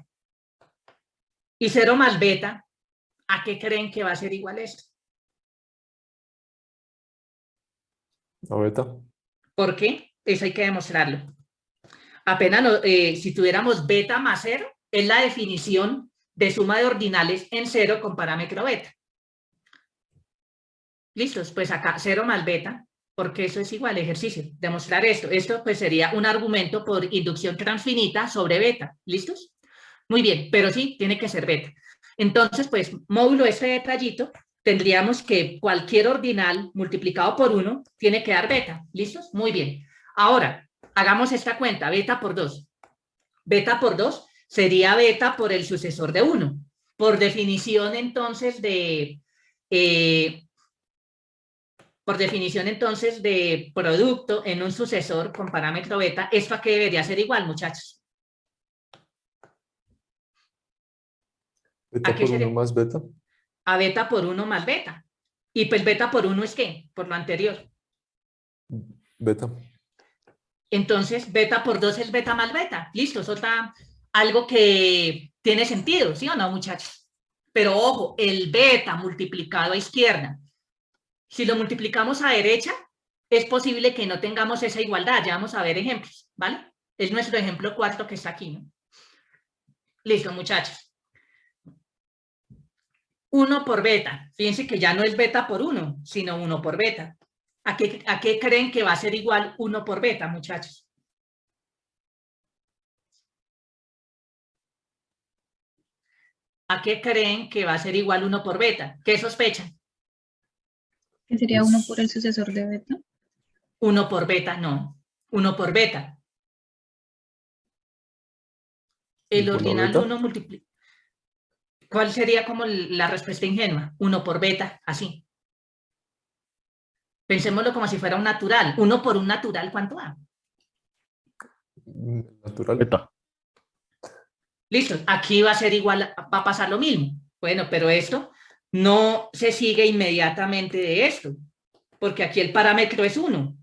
Y 0 más beta, ¿a qué creen que va a ser igual esto? A beta. ¿Por qué? Eso hay que demostrarlo. Apenas, si tuviéramos beta más 0, es la definición de suma de ordinales en 0 con parámetro beta. ¿Listos? Pues acá 0 más beta, porque eso es igual, ejercicio. Demostrar esto. Esto pues sería un argumento por inducción transfinita sobre beta. ¿Listos? Muy bien, pero sí, tiene que ser beta. Entonces, pues, módulo este detallito, tendríamos que cualquier ordinal multiplicado por 1 tiene que dar beta. ¿Listos? Muy bien. Ahora, hagamos esta cuenta, beta por 2. Beta por 2 sería beta por el sucesor de 1. Por definición, entonces, de producto en un sucesor con parámetro beta, ¿esto a qué debería ser igual, muchachos? Beta ¿A qué por 1 sería? más beta. A beta por 1 más beta. Y pues beta por 1 es ¿qué? Por lo anterior. Beta. Entonces, beta por 2 es beta más beta. Listo, eso está algo que tiene sentido, ¿sí o no, muchachos? Pero ojo, el beta multiplicado a izquierda, si lo multiplicamos a derecha, es posible que no tengamos esa igualdad. Ya vamos a ver ejemplos, ¿vale? Es nuestro ejemplo cuarto que está aquí, ¿no? Listo, muchachos. 1 por beta. Fíjense que ya no es beta por 1, sino 1 por beta. ¿A qué creen que va a ser igual 1 por beta, muchachos? ¿A qué creen que va a ser igual 1 por beta? ¿Qué sospechan? ¿Que sería 1 por el sucesor de beta? 1 por beta, no. 1 por beta. ¿Y El por la ordinal beta? 1 multiplica. ¿Cuál sería como la respuesta ingenua? 1 por beta, así. Pensémoslo como si fuera un natural. 1 por un natural, ¿cuánto da? Natural. Beta. Listo, aquí va a ser igual, va a pasar lo mismo. Bueno, pero esto no se sigue inmediatamente de esto, porque aquí el parámetro es 1.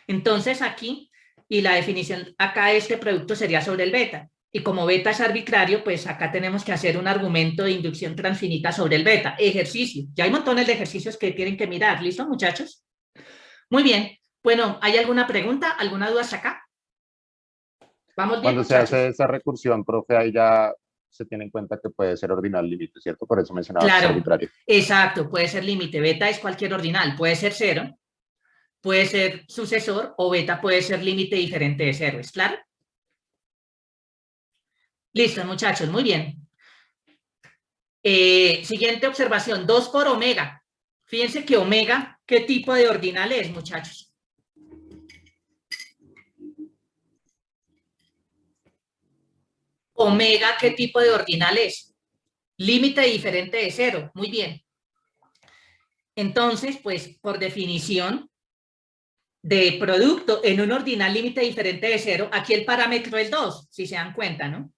Entonces aquí, y la definición acá de este producto sería sobre el beta. Y como beta es arbitrario, pues acá tenemos que hacer un argumento de inducción transfinita sobre el beta. Ejercicio. Ya hay montones de ejercicios que tienen que mirar. ¿Listo, muchachos? Muy bien. Bueno, ¿hay alguna pregunta? ¿Alguna duda hasta acá? ¿Vamos bien, Cuando se muchachos? hace esa recursión, profe, ahí ya se tiene en cuenta que puede ser ordinal límite, ¿cierto? Por eso mencionaba que es Claro, arbitrario. exacto. Puede ser límite. Beta es cualquier ordinal. Puede ser 0, puede ser sucesor, o beta puede ser límite diferente de 0. ¿Es claro? Listo, muchachos. Muy bien. Siguiente observación. 2 por omega. Fíjense que omega, ¿qué tipo de ordinal es, muchachos? Omega, ¿qué tipo de ordinal es? Límite diferente de 0. Muy bien. Entonces, pues, por definición de producto en un ordinal límite diferente de 0, aquí el parámetro es 2, si se dan cuenta, ¿no?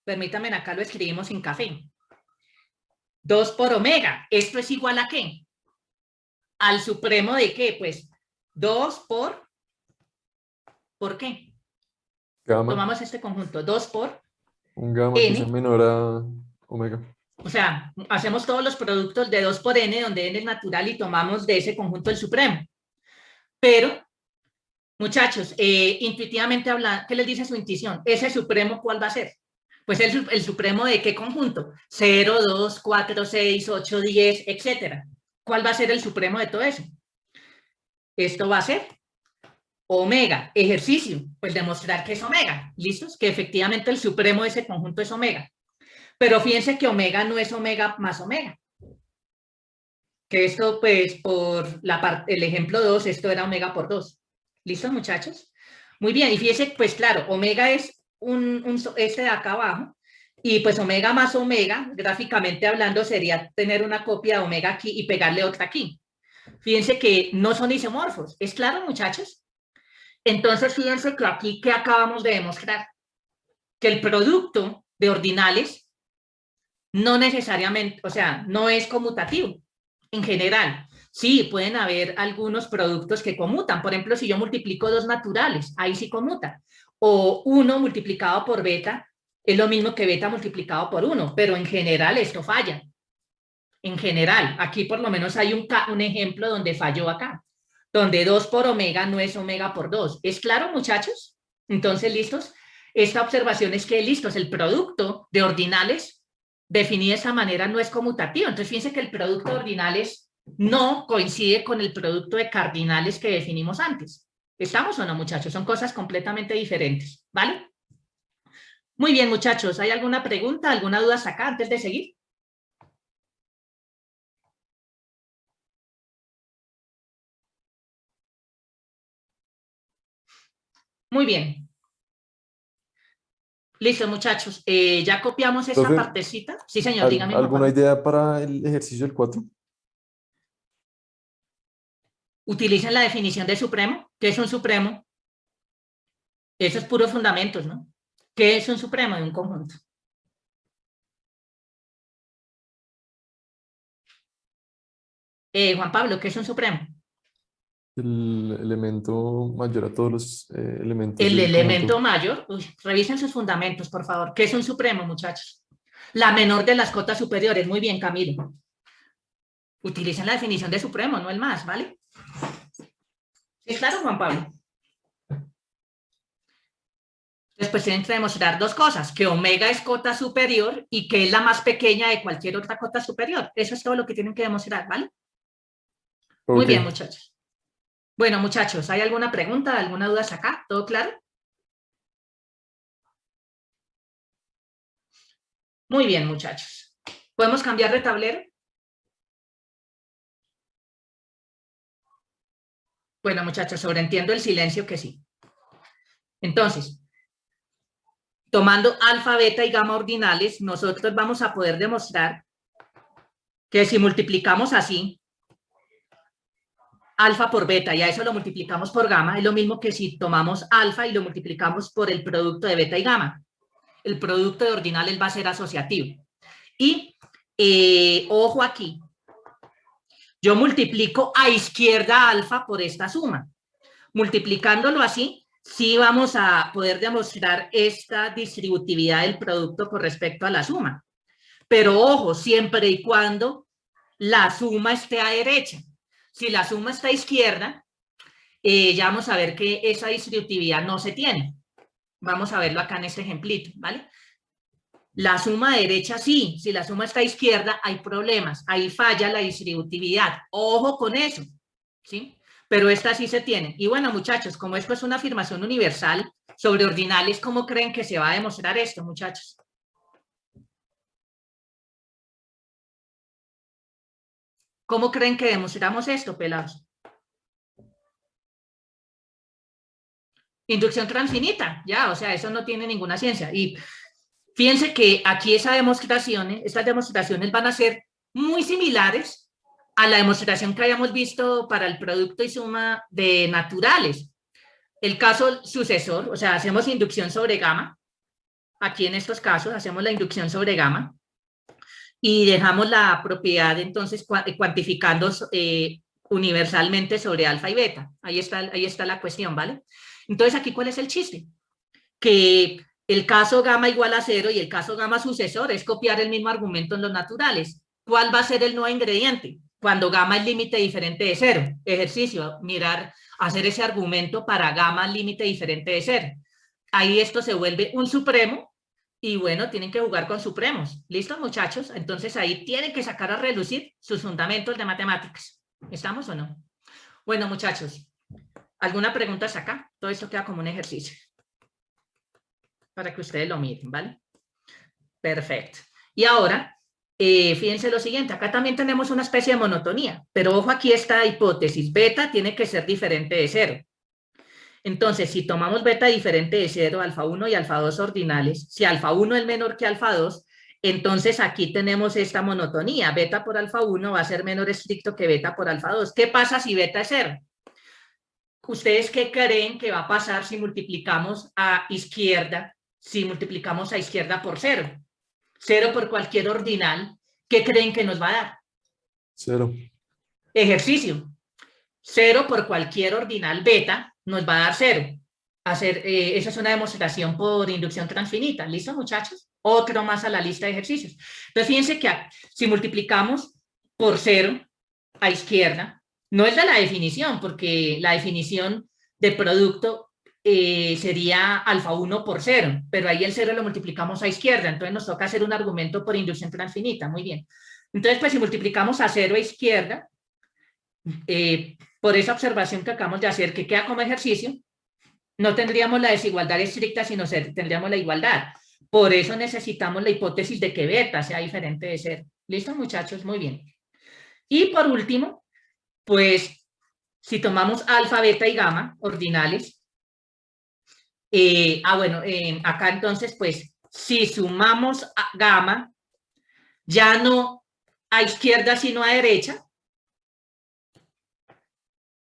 Permítanme, acá lo escribimos sin café. 2 por omega. ¿Esto es igual a qué? ¿Al supremo de qué? Pues 2 ¿por qué? Gamma. Tomamos este conjunto, 2 por Un gamma que sea n. menor a omega. O sea, hacemos todos los productos de 2 por n, donde n es natural, y tomamos de ese conjunto el supremo. Pero, muchachos, intuitivamente hablando, ¿qué les dice su intuición? ¿Ese supremo cuál va a ser? Pues el supremo de qué conjunto? 0, 2, 4, 6, 8, 10, etcétera. ¿Cuál va a ser el supremo de todo eso? Esto va a ser Omega, ejercicio, pues demostrar que es omega, ¿listos? Que efectivamente el supremo de ese conjunto es omega. Pero fíjense que omega no es omega más omega. Que esto, pues, por el ejemplo 2, esto era omega por 2. ¿Listos, muchachos? Muy bien, y fíjense, pues claro, omega es este de acá abajo, y pues omega más omega, gráficamente hablando, sería tener una copia de omega aquí y pegarle otra aquí. Fíjense que no son isomorfos. ¿Es claro, muchachos? Entonces, fíjense que aquí, ¿qué acabamos de demostrar? Que el producto de ordinales no necesariamente, o sea, no es conmutativo en general. Sí, pueden haber algunos productos que conmutan. Por ejemplo, si yo multiplico dos naturales, ahí sí conmuta. O 1 multiplicado por beta es lo mismo que beta multiplicado por 1, pero en general esto falla. En general, aquí por lo menos hay un ejemplo donde falló acá, donde 2 por omega no es omega por 2. ¿Es claro, muchachos? Entonces, ¿listos? Esta observación es que, listos, el producto de ordinales definido de esa manera no es conmutativo. Entonces, fíjense que el producto de ordinales no coincide con el producto de cardinales que definimos antes. ¿Estamos o no, muchachos? Son cosas completamente diferentes, ¿vale? Muy bien, muchachos. ¿Hay alguna pregunta, alguna duda acá antes de seguir? Muy bien. Listo, muchachos. Ya copiamos esa Profe, partecita. Sí, señor, dígame, Juan ¿alguna Pablo. idea para el ejercicio del 4? Utilicen la definición de supremo. ¿Qué es un supremo? Eso es puros fundamentos, ¿no? ¿Qué es un supremo de un conjunto? Juan Pablo, ¿qué es un supremo? El elemento mayor a todos los elementos El del elemento conjunto. mayor. Uy, revisen sus fundamentos, por favor. ¿Qué es un supremo, muchachos? La menor de las cotas superiores. Muy bien, Camilo. Utilicen la definición de supremo, no el más, ¿vale? ¿Es claro, Juan Pablo? Después tienen que demostrar dos cosas, que omega es cota superior y que es la más pequeña de cualquier otra cota superior. Eso es todo lo que tienen que demostrar, ¿vale? Muy Ok. bien, muchachos. Bueno, muchachos, ¿hay alguna pregunta, alguna duda acá? ¿Todo claro? Muy bien, muchachos. ¿Podemos cambiar de tablero? Bueno, muchachos, sobreentiendo el silencio que sí. Entonces, tomando alfa, beta y gamma ordinales, nosotros vamos a poder demostrar que si multiplicamos así, alfa por beta y a eso lo multiplicamos por gamma, es lo mismo que si tomamos alfa y lo multiplicamos por el producto de beta y gamma. El producto de ordinales va a ser asociativo. Y ojo aquí, yo multiplico a izquierda alfa por esta suma. Multiplicándolo así, sí vamos a poder demostrar esta distributividad del producto con respecto a la suma. Pero ojo, siempre y cuando la suma esté a derecha. Si la suma está a izquierda, ya vamos a ver que esa distributividad no se tiene. Vamos a verlo acá en este ejemplito, ¿vale? La suma derecha sí, si la suma está a izquierda hay problemas, ahí falla la distributividad. Ojo con eso, ¿sí? Pero esta sí se tiene. Y bueno, muchachos, como esto es una afirmación universal sobre ordinales, ¿cómo creen que se va a demostrar esto, muchachos? ¿Cómo creen que demostramos esto, pelados? Inducción transinita, ya, o sea, eso no tiene ninguna ciencia. Y fíjense que aquí estas demostraciones van a ser muy similares a la demostración que habíamos visto para el producto y suma de naturales. El caso sucesor, o sea, hacemos inducción sobre gamma. Aquí en estos casos hacemos la inducción sobre gamma y dejamos la propiedad entonces cuantificando universalmente sobre alfa y beta. Ahí está la cuestión, ¿vale? Entonces, aquí, ¿cuál es el chiste? Que el caso gamma igual a 0 y el caso gamma sucesor es copiar el mismo argumento en los naturales. ¿Cuál va a ser el nuevo ingrediente? Cuando gamma es límite diferente de 0. Ejercicio, mirar, hacer ese argumento para gamma límite diferente de 0. Ahí esto se vuelve un supremo y bueno, tienen que jugar con supremos. ¿Listos, muchachos? Entonces ahí tienen que sacar a relucir sus fundamentos de matemáticas. ¿Estamos o no? Bueno, muchachos, ¿Alguna pregunta hasta acá? Todo esto queda como un ejercicio para que ustedes lo miren, ¿vale? Perfecto. Y ahora, fíjense lo siguiente, acá también tenemos una especie de monotonía, pero ojo aquí esta hipótesis, beta tiene que ser diferente de 0. Entonces, si tomamos beta diferente de 0, alfa 1 y alfa 2 ordinales, si alfa 1 es menor que alfa 2, entonces aquí tenemos esta monotonía, beta por alfa 1 va a ser menor estricto que beta por alfa 2. ¿Qué pasa si beta es 0? ¿Ustedes qué creen que va a pasar si multiplicamos a izquierda por 0? 0 por cualquier ordinal, ¿qué creen que nos va a dar? 0. Ejercicio. 0 por cualquier ordinal beta nos va a dar 0. Esa es una demostración por inducción transfinita. ¿Listo, muchachos? Otro más a la lista de ejercicios. Entonces, fíjense que si multiplicamos por 0 a izquierda, no es de la definición, porque la definición de producto sería alfa 1 por 0, pero ahí el 0 lo multiplicamos a izquierda, entonces nos toca hacer un argumento por inducción transfinita. Muy bien. Entonces, pues si multiplicamos a 0 a izquierda, por esa observación que acabamos de hacer, que queda como ejercicio, no tendríamos la desigualdad estricta, sino tendríamos la igualdad. Por eso necesitamos la hipótesis de que beta sea diferente de 0. ¿Listo, muchachos? Muy bien. Y por último, pues, si tomamos alfa, beta y gamma ordinales, acá entonces, pues, si sumamos a gamma, ya no a izquierda, sino a derecha,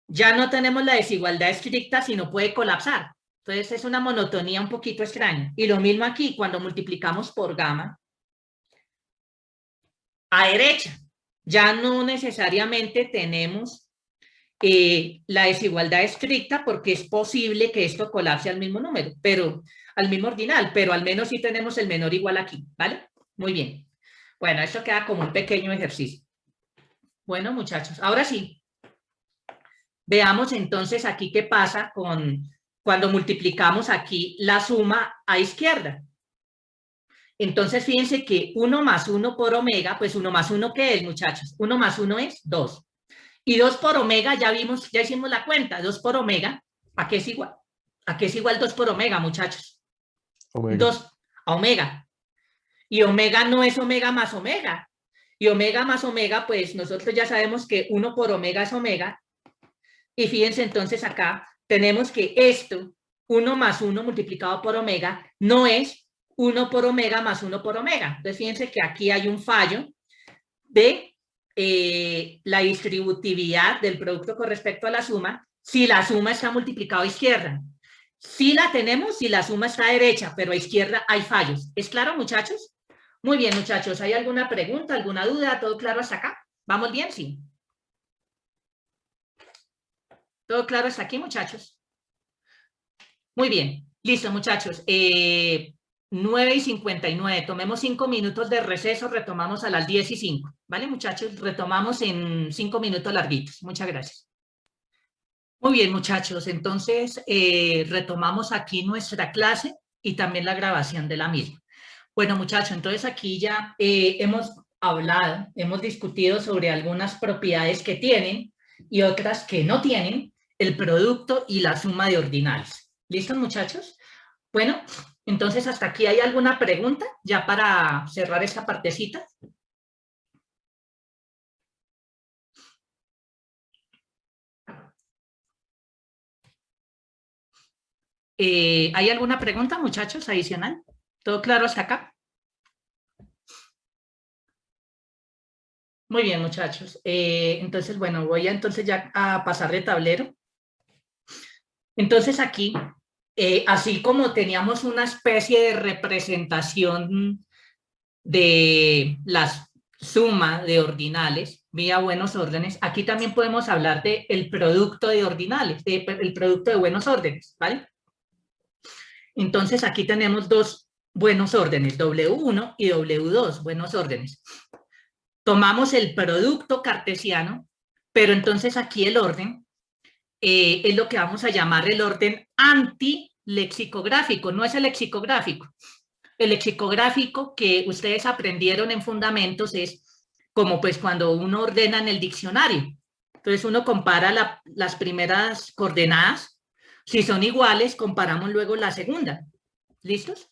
ya no tenemos la desigualdad estricta, sino puede colapsar. Entonces es una monotonía un poquito extraña. Y lo mismo aquí, cuando multiplicamos por gamma, a derecha, ya no necesariamente tenemos la desigualdad estricta, porque es posible que esto colapse al mismo número, pero al mismo ordinal, pero al menos sí tenemos el menor igual aquí, ¿vale? Muy bien. Bueno, esto queda como un pequeño ejercicio. Bueno, muchachos, ahora sí. Veamos entonces aquí qué pasa cuando multiplicamos aquí la suma a izquierda. Entonces, fíjense que 1 más 1 por omega, pues 1 más 1, ¿qué es, muchachos? 1 más 1 es 2. Y 2 por omega, ya hicimos la cuenta. 2 por omega, ¿a qué es igual? ¿A qué es igual 2 por omega, muchachos? Omega. 2 a omega. Y omega no es omega más omega. Y omega más omega, pues nosotros ya sabemos que 1 por omega es omega. Y fíjense entonces acá, tenemos que esto, 1 más 1 multiplicado por omega, no es 1 por omega más 1 por omega. Entonces fíjense que aquí hay un fallo de la distributividad del producto con respecto a la suma, si la suma está multiplicada a izquierda. Sí la tenemos si la suma está a derecha, pero a izquierda hay fallos. ¿Es claro, muchachos? Muy bien, muchachos. ¿Hay alguna pregunta, alguna duda? ¿Todo claro hasta acá? ¿Vamos bien? Sí. ¿Todo claro hasta aquí, muchachos? Muy bien. Listo, muchachos. 9:59. Tomemos 5 minutos de receso. Retomamos a las 10:05. ¿Vale, muchachos? Retomamos en 5 minutos larguitos. Muchas gracias. Muy bien, muchachos. Entonces, retomamos aquí nuestra clase y también la grabación de la misma. Bueno, muchachos, entonces aquí ya hemos hablado, hemos discutido sobre algunas propiedades que tienen y otras que no tienen el producto y la suma de ordinales. ¿Listos, muchachos? Bueno, entonces hasta aquí, ¿hay alguna pregunta ya para cerrar esta partecita? ¿Hay alguna pregunta, muchachos, adicional? ¿Todo claro hasta acá? Muy bien, muchachos. Entonces, bueno, voy entonces ya a pasar de tablero. Entonces aquí, así como teníamos una especie de representación de la suma de ordinales vía buenos órdenes, aquí también podemos hablar del producto de ordinales, el producto de buenos órdenes, ¿vale? Entonces aquí tenemos dos buenos órdenes, W1 y W2, buenos órdenes. Tomamos el producto cartesiano, pero entonces aquí el orden es lo que vamos a llamar el orden antilexicográfico, no es el lexicográfico. El lexicográfico que ustedes aprendieron en fundamentos es como pues cuando uno ordena en el diccionario. Entonces uno compara las primeras coordenadas. Si son iguales, comparamos luego la segunda. ¿Listos?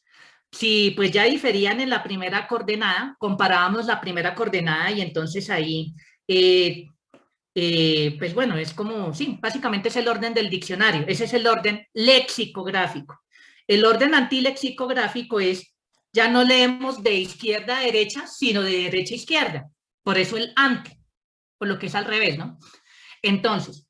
Si pues ya diferían en la primera coordenada, comparábamos la primera coordenada y entonces ahí, pues bueno, es como, sí, básicamente es el orden del diccionario. Ese es el orden lexicográfico. El orden antilexicográfico es, ya no leemos de izquierda a derecha, sino de derecha a izquierda. Por eso el ante, por lo que es al revés, ¿no? Entonces,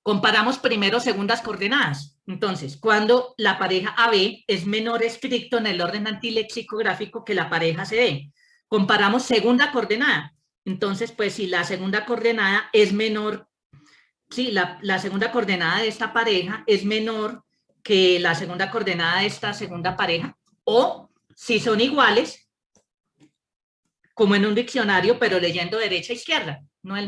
comparamos primero segundas coordenadas. Entonces, cuando la pareja AB es menor estricto en el orden antilexicográfico que la pareja CD. Comparamos segunda coordenada. Entonces, pues si la segunda coordenada es menor, sí, la segunda coordenada de esta pareja es menor que la segunda coordenada de esta segunda pareja, o si son iguales, como en un diccionario, pero leyendo derecha a izquierda, no el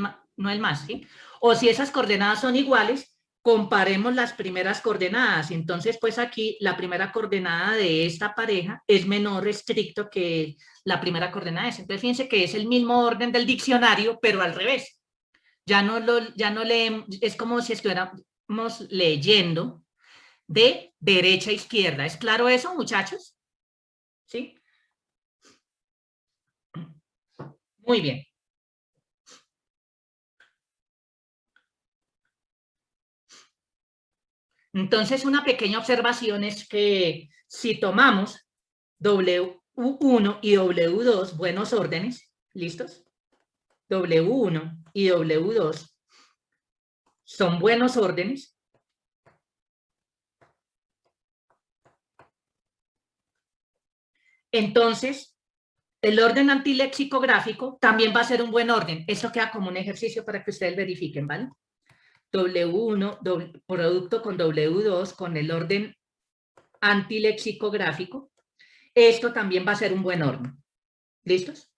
más, ¿sí? O si esas coordenadas son iguales, comparemos las primeras coordenadas. Entonces, pues aquí la primera coordenada de esta pareja es menor estricto que la primera coordenada de esa. Entonces, fíjense que es el mismo orden del diccionario, pero al revés. Ya no leemos, es como si estuviéramos leyendo de derecha a izquierda. ¿Es claro eso, muchachos? ¿Sí? Muy bien. Entonces, una pequeña observación es que si tomamos W1 y W2, buenos órdenes, ¿listos? W1 y W2 son buenos órdenes. Entonces, el orden antilexicográfico también va a ser un buen orden. Esto queda como un ejercicio para que ustedes verifiquen, ¿vale? W1, producto con W2, con el orden antilexicográfico. Esto también va a ser un buen orden. ¿Listos?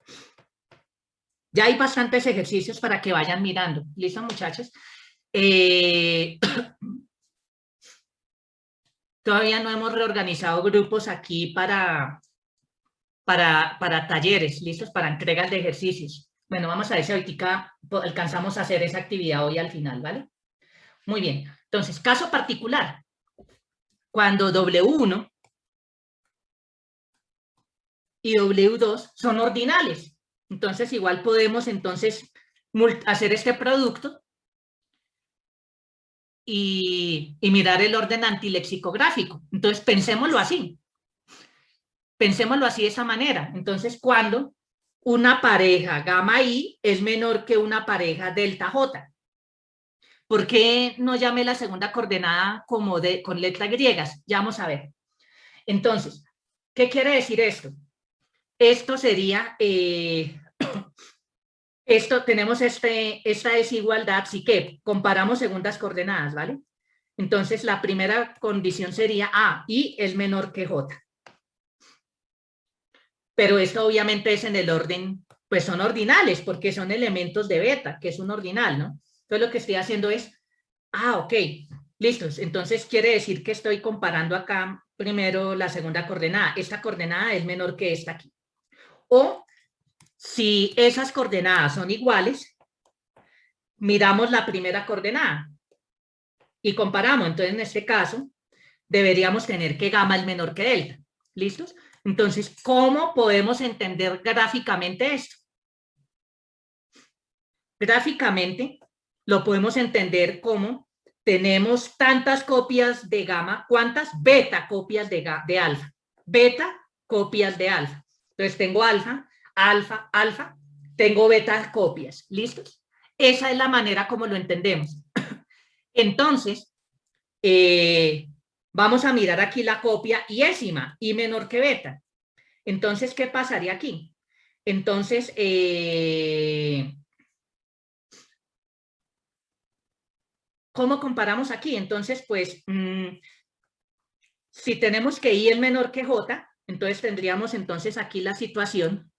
Ya hay bastantes ejercicios para que vayan mirando. ¿Listo, muchachos? Todavía no hemos reorganizado grupos aquí para talleres, ¿listos? Para entregas de ejercicios. Bueno, vamos a ver si ahorita alcanzamos a hacer esa actividad hoy al final, ¿vale? Muy bien. Entonces, caso particular. Cuando W1 y W2 son ordinales. Entonces, igual podemos entonces hacer este producto y mirar el orden antilexicográfico. Entonces, pensémoslo así. Pensémoslo así de esa manera. Entonces, cuando una pareja gamma I es menor que una pareja delta J. ¿Por qué no llamé la segunda coordenada como con letras griegas? Ya vamos a ver. Entonces, ¿qué quiere decir esto? Esto sería, tenemos esta desigualdad, sí que comparamos segundas coordenadas, ¿vale? Entonces, la primera condición sería A, I es menor que J. Pero esto obviamente es en el orden, pues son ordinales, porque son elementos de beta, que es un ordinal, ¿no? Entonces, lo que estoy haciendo es, ok, listos. Entonces, quiere decir que estoy comparando acá primero la segunda coordenada. Esta coordenada es menor que esta aquí. O si esas coordenadas son iguales, miramos la primera coordenada y comparamos. Entonces, en este caso, deberíamos tener que gamma es menor que delta. ¿Listos? Entonces, ¿cómo podemos entender gráficamente esto? Gráficamente lo podemos entender como tenemos tantas copias de gamma, ¿cuántas? Beta copias de alfa. Beta copias de alfa. Entonces, tengo alfa, alfa, alfa, tengo beta copias. ¿Listos? Esa es la manera como lo entendemos. Entonces, vamos a mirar aquí la copia iésima, I menor que beta. Entonces, ¿qué pasaría aquí? Entonces, ¿cómo comparamos aquí? Entonces, pues, si tenemos que I es menor que J, entonces tendríamos entonces aquí la situación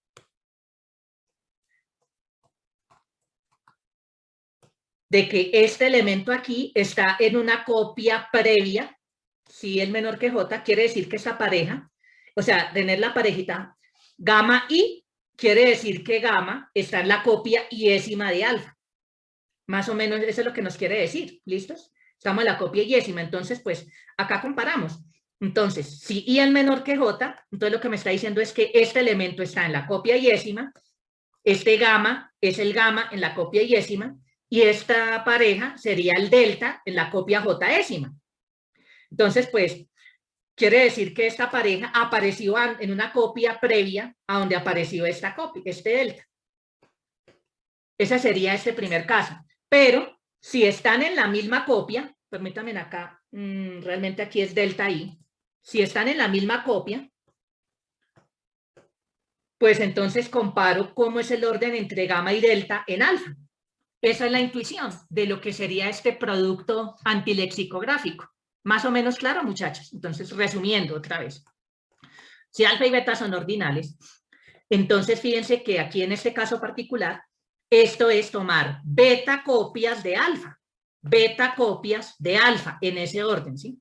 de que este elemento aquí está en una copia previa. Si es menor que J, quiere decir que esta pareja, o sea, tener la parejita gamma I, quiere decir que gamma está en la copia iésima de alfa. Más o menos eso es lo que nos quiere decir, ¿listos? Estamos en la copia yésima, entonces pues acá comparamos. Entonces, si I es menor que J, entonces lo que me está diciendo es que este elemento está en la copia yésima, este gamma es el gamma en la copia yésima, y esta pareja sería el delta en la copia jésima. Entonces, pues, quiere decir que esta pareja apareció en una copia previa a donde apareció esta copia, este delta. Ese sería este primer caso. Pero si están en la misma copia, permítanme acá, realmente aquí es delta I. Si están en la misma copia, pues entonces comparo cómo es el orden entre gamma y delta en alfa. Esa es la intuición de lo que sería este producto antilexicográfico. Más o menos claro, muchachos. Entonces, resumiendo otra vez. Si alfa y beta son ordinales, entonces fíjense que aquí en este caso particular, esto es tomar beta copias de alfa en ese orden, ¿sí?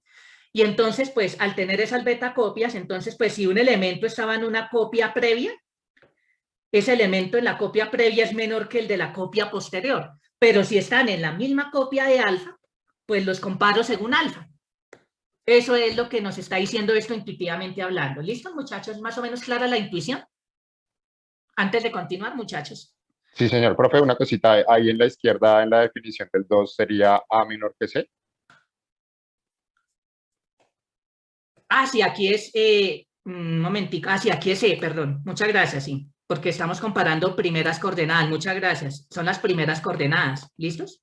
Y entonces, pues, al tener esas beta copias, entonces, pues, si un elemento estaba en una copia previa, ese elemento en la copia previa es menor que el de la copia posterior. Pero si están en la misma copia de alfa, pues los comparo según alfa. Eso es lo que nos está diciendo esto intuitivamente hablando. ¿Listo, muchachos? ¿Más o menos clara la intuición? Antes de continuar, muchachos. Sí, señor profe, una cosita, ahí en la izquierda, en la definición del 2, sería A menor que C. Ah, sí, aquí es, un momentico, sí, aquí es C, perdón. Muchas gracias, sí, porque estamos comparando primeras coordenadas. Muchas gracias. Son las primeras coordenadas. ¿Listos?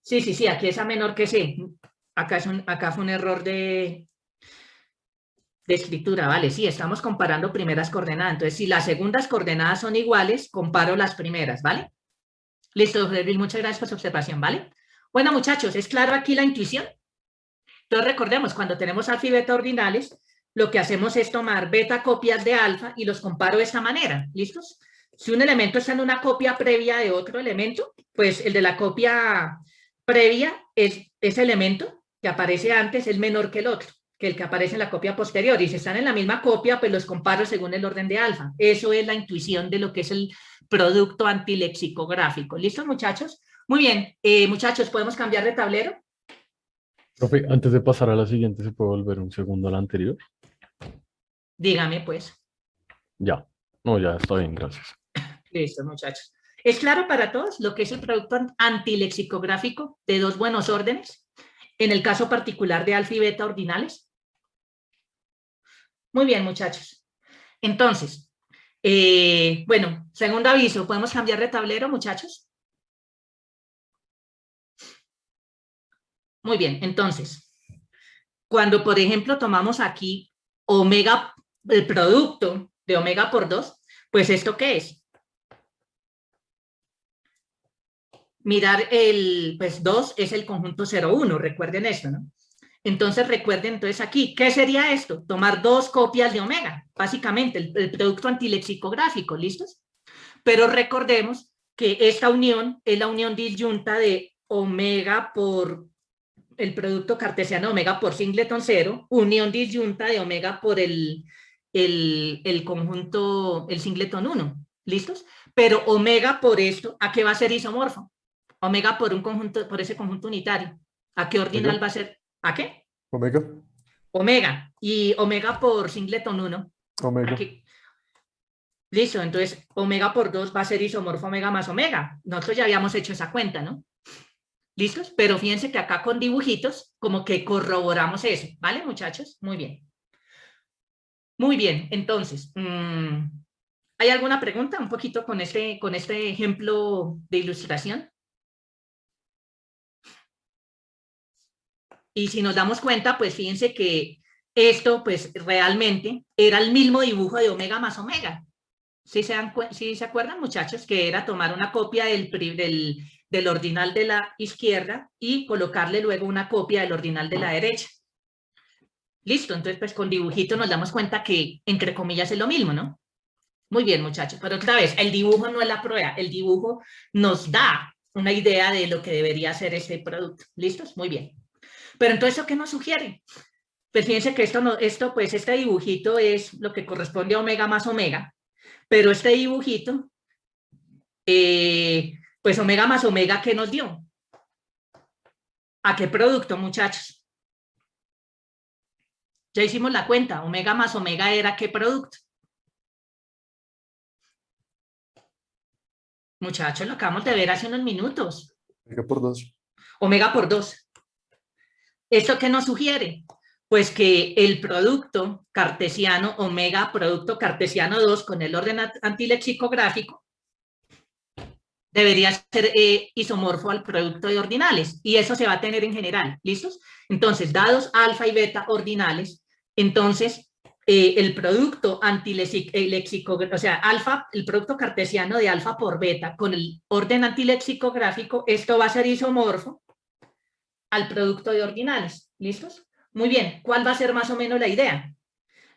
Sí, aquí es A menor que C. Acá fue un error de escritura, vale, sí, estamos comparando primeras coordenadas. Entonces, si las segundas coordenadas son iguales, comparo las primeras, ¿vale? Listo, Fredville, muchas gracias por su observación, ¿vale? Bueno, muchachos, ¿es claro aquí la intuición? Entonces, recordemos, cuando tenemos alfa y beta ordinales, lo que hacemos es tomar beta copias de alfa y los comparo de esta manera, ¿listos? Si un elemento está en una copia previa de otro elemento, pues el de la copia previa, ese elemento que aparece antes es menor que el otro, que el que aparece en la copia posterior. Y si están en la misma copia, pues los comparo según el orden de alfa. Eso es la intuición de lo que es el producto antilexicográfico. ¿Listos, muchachos? Muy bien. Muchachos, ¿podemos cambiar de tablero? Profe, antes de pasar a la siguiente, ¿se puede volver un segundo a la anterior? Dígame, pues. Ya. No, ya está bien, gracias. Listo, muchachos. ¿Es claro para todos lo que es el producto antilexicográfico de dos buenos órdenes? En el caso particular de alfa y beta ordinales. Muy bien, muchachos. Entonces, bueno, segundo aviso, ¿podemos cambiar de tablero, muchachos? Muy bien, entonces, cuando, por ejemplo, tomamos aquí omega, el producto de omega por 2, pues, ¿esto qué es? Mirar pues 2 es el conjunto 0, 1, recuerden esto, ¿no? Entonces recuerden, entonces aquí, ¿qué sería esto? Tomar dos copias de omega, básicamente, el producto antilexicográfico, ¿listos? Pero recordemos que esta unión es la unión disyunta de omega por el producto cartesiano omega por singleton 0, unión disyunta de omega por el conjunto, el singleton 1, ¿listos? Pero omega por esto, ¿a qué va a ser isomorfo? Omega por un conjunto, por ese conjunto unitario. ¿A qué ordinal Omega. va a ser? ¿A qué? Omega. Omega. Y omega por singleton 1. Omega. Aquí. Listo, entonces omega por 2 va a ser isomorfo omega más omega. Nosotros ya habíamos hecho esa cuenta, ¿no? ¿Listos? Pero fíjense que acá con dibujitos como que corroboramos eso, ¿vale, muchachos? Muy bien. Muy bien, entonces, ¿hay alguna pregunta un poquito con este ejemplo de ilustración? Y si nos damos cuenta, pues fíjense que esto, pues realmente era el mismo dibujo de omega más omega. ¿Sí se acuerdan, muchachos? Que era tomar una copia del ordinal de la izquierda y colocarle luego una copia del ordinal de la derecha. Listo, entonces pues con dibujito nos damos cuenta que entre comillas es lo mismo, ¿no? Muy bien, muchachos, pero otra vez, el dibujo no es la prueba, el dibujo nos da una idea de lo que debería ser este producto. ¿Listos? Muy bien. Pero entonces, ¿qué nos sugiere? Pues fíjense que este dibujito es lo que corresponde a omega más omega, pero este dibujito Pues omega más omega, ¿qué nos dio? ¿A qué producto, muchachos? Ya hicimos la cuenta. Omega más omega era ¿qué producto? Muchachos, lo acabamos de ver hace unos minutos. Omega por 2. Omega por 2. ¿Esto qué nos sugiere? Pues que el producto cartesiano, omega producto cartesiano 2 con el orden antilexicográfico debería ser isomorfo al producto de ordinales, y eso se va a tener en general, ¿listos? Entonces, dados alfa y beta ordinales, entonces el producto antilexicográfico, o sea, alfa, el producto cartesiano de alfa por beta con el orden antilexicográfico, esto va a ser isomorfo al producto de ordinales, ¿listos? Muy bien, ¿cuál va a ser más o menos la idea?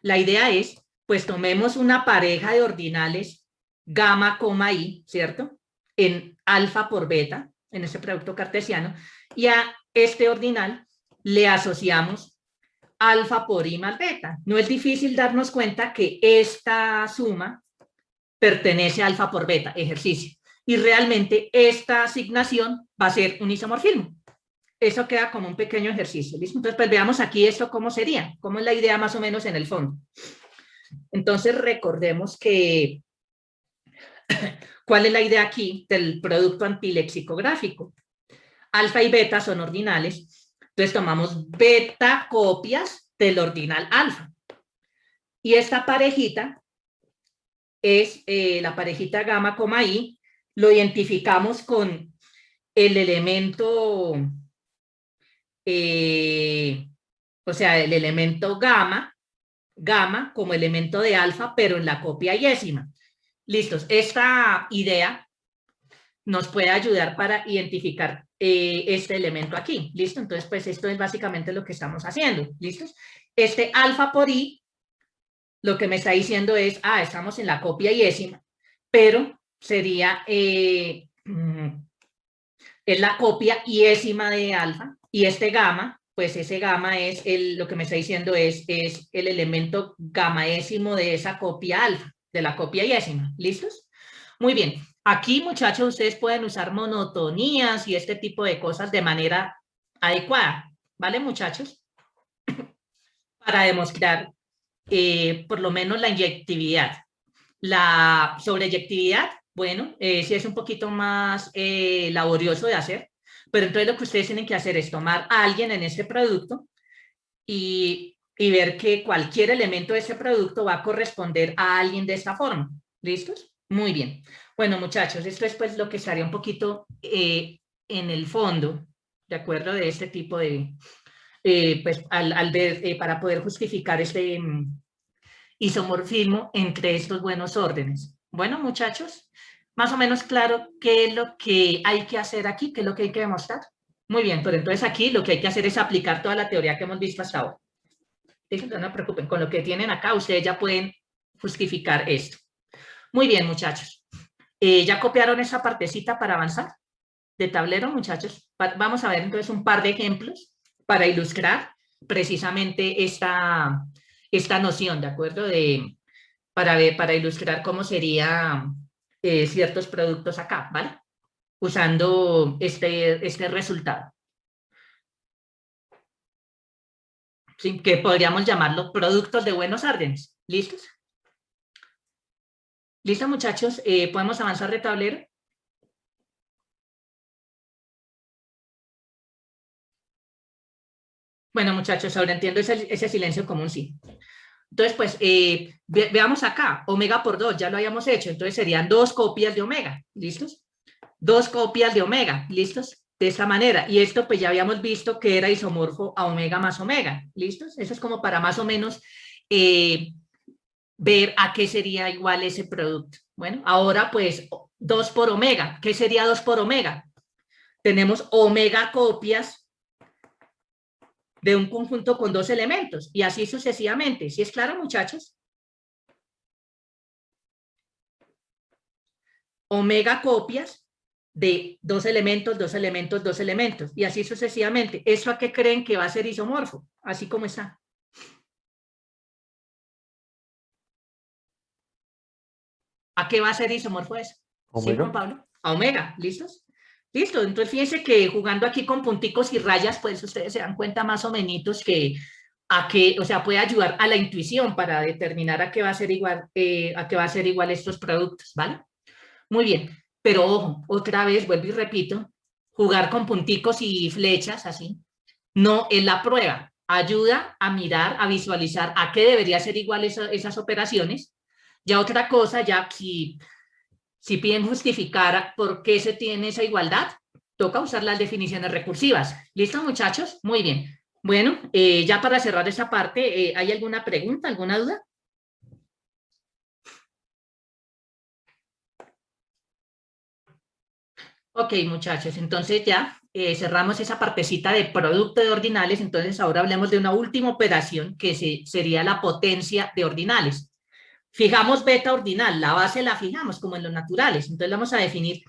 La idea es, pues tomemos una pareja de ordinales gamma, i, ¿cierto? En alfa por beta, en ese producto cartesiano, y a este ordinal le asociamos alfa por i más beta. No es difícil darnos cuenta que esta suma pertenece a alfa por beta, ejercicio, y realmente esta asignación va a ser un isomorfismo. Eso queda como un pequeño ejercicio, ¿listo? Entonces, pues veamos aquí esto cómo sería, cómo es la idea más o menos en el fondo. Entonces, recordemos que, ¿cuál es la idea aquí del producto antilexicográfico? Alfa y beta son ordinales, entonces tomamos beta copias del ordinal alfa. Y esta parejita es la parejita gamma, i, lo identificamos con el elemento, o sea, el elemento gamma como elemento de alfa, pero en la copia yésima. Listos. Esta idea nos puede ayudar para identificar este elemento aquí. ¿Listo? Entonces, pues esto es básicamente lo que estamos haciendo. ¿Listos? Este alfa por i, lo que me está diciendo es, estamos en la copia yésima, pero sería, es la copia yésima de alfa, y este gamma, pues ese gamma es lo que me está diciendo es el elemento gammaésimo de esa copia alfa, de la copia yésima. ¿Listos? Muy bien. Aquí, muchachos, ustedes pueden usar monotonías y este tipo de cosas de manera adecuada. ¿Vale, muchachos? Para demostrar por lo menos la inyectividad. La sobreyectividad, bueno, sí es un poquito más laborioso de hacer, pero entonces lo que ustedes tienen que hacer es tomar a alguien en este producto y ver que cualquier elemento de ese producto va a corresponder a alguien de esta forma. ¿Listos? Muy bien. Bueno, muchachos, esto es pues lo que estaría un poquito en el fondo, ¿de acuerdo? De este tipo de, pues al ver, para poder justificar este isomorfismo entre estos buenos órdenes. Bueno, muchachos, más o menos claro qué es lo que hay que hacer aquí, qué es lo que hay que demostrar. Muy bien, pero entonces aquí lo que hay que hacer es aplicar toda la teoría que hemos visto hasta ahora. Entonces, no se preocupen, con lo que tienen acá ustedes ya pueden justificar esto. Muy bien, muchachos. ¿Ya copiaron esa partecita para avanzar de tablero, muchachos? Vamos a ver entonces un par de ejemplos para ilustrar precisamente esta noción, ¿de acuerdo? Para ilustrar cómo serían ciertos productos acá, ¿vale? Usando este resultado. ¿Sí? Que podríamos llamarlo productos de buenos órdenes. ¿Listos? ¿Listo, muchachos? ¿Podemos avanzar de tablero? Bueno, muchachos, ahora entiendo ese silencio común, sí. Entonces, pues, veamos acá, omega por 2, ya lo habíamos hecho, entonces serían 2 copias de omega, ¿listos? 2 copias de omega, ¿listos? De esta manera, y esto pues ya habíamos visto que era isomorfo a omega más omega, ¿listos? Eso es como para más o menos ver a qué sería igual ese producto. Bueno, ahora pues 2 por omega, ¿qué sería 2 por omega? Tenemos omega copias de un conjunto con 2 elementos, y así sucesivamente. ¿Sí es claro, muchachos? Omega copias de 2 elementos, 2 elementos, 2 elementos, y así sucesivamente. ¿Eso a qué creen que va a ser isomorfo? Así como está. ¿A qué va a ser isomorfo eso? ¿Sí, Juan Omega. Pablo? a omega, ¿listos? Listo, entonces fíjense que jugando aquí con punticos y rayas, pues ustedes se dan cuenta más o menos que o sea, puede ayudar a la intuición para determinar a qué va a ser igual, a qué va a ser igual estos productos, ¿vale? Muy bien, pero ojo, otra vez vuelvo y repito, jugar con punticos y flechas así, no es la prueba, ayuda a mirar, a visualizar a qué debería ser igual esas operaciones. Ya otra cosa, ya si piden justificar por qué se tiene esa igualdad, toca usar las definiciones recursivas. ¿Listo, muchachos? Muy bien. Bueno, ya para cerrar esa parte, ¿hay alguna pregunta, alguna duda? Ok, muchachos, entonces ya cerramos esa partecita de producto de ordinales, entonces ahora hablemos de una última operación que sería la potencia de ordinales. Fijamos beta ordinal, la base la fijamos como en los naturales, entonces vamos a definir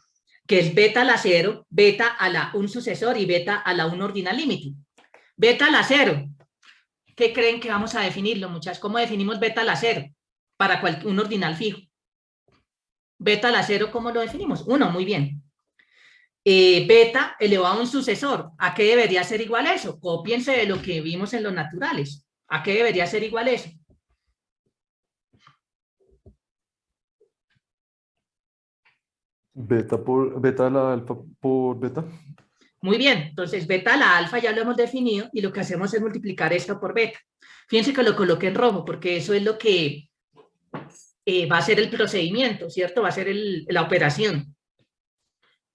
que es beta a la 0, beta a la 1 sucesor y beta a la 1 ordinal límite. Beta a la 0, ¿qué creen que vamos a definirlo, muchachos? ¿Cómo definimos beta a la 0 para un ordinal fijo? Beta a la 0, ¿cómo lo definimos? 1, muy bien. Beta elevado a un sucesor, ¿a qué debería ser igual eso? Cópiense de lo que vimos en los naturales. ¿A qué debería ser igual eso? Beta a la alfa por beta. Muy bien, entonces beta a la alfa ya lo hemos definido y lo que hacemos es multiplicar esto por beta. Fíjense que lo coloqué en rojo porque eso es lo que va a ser el procedimiento, ¿cierto? Va a ser la operación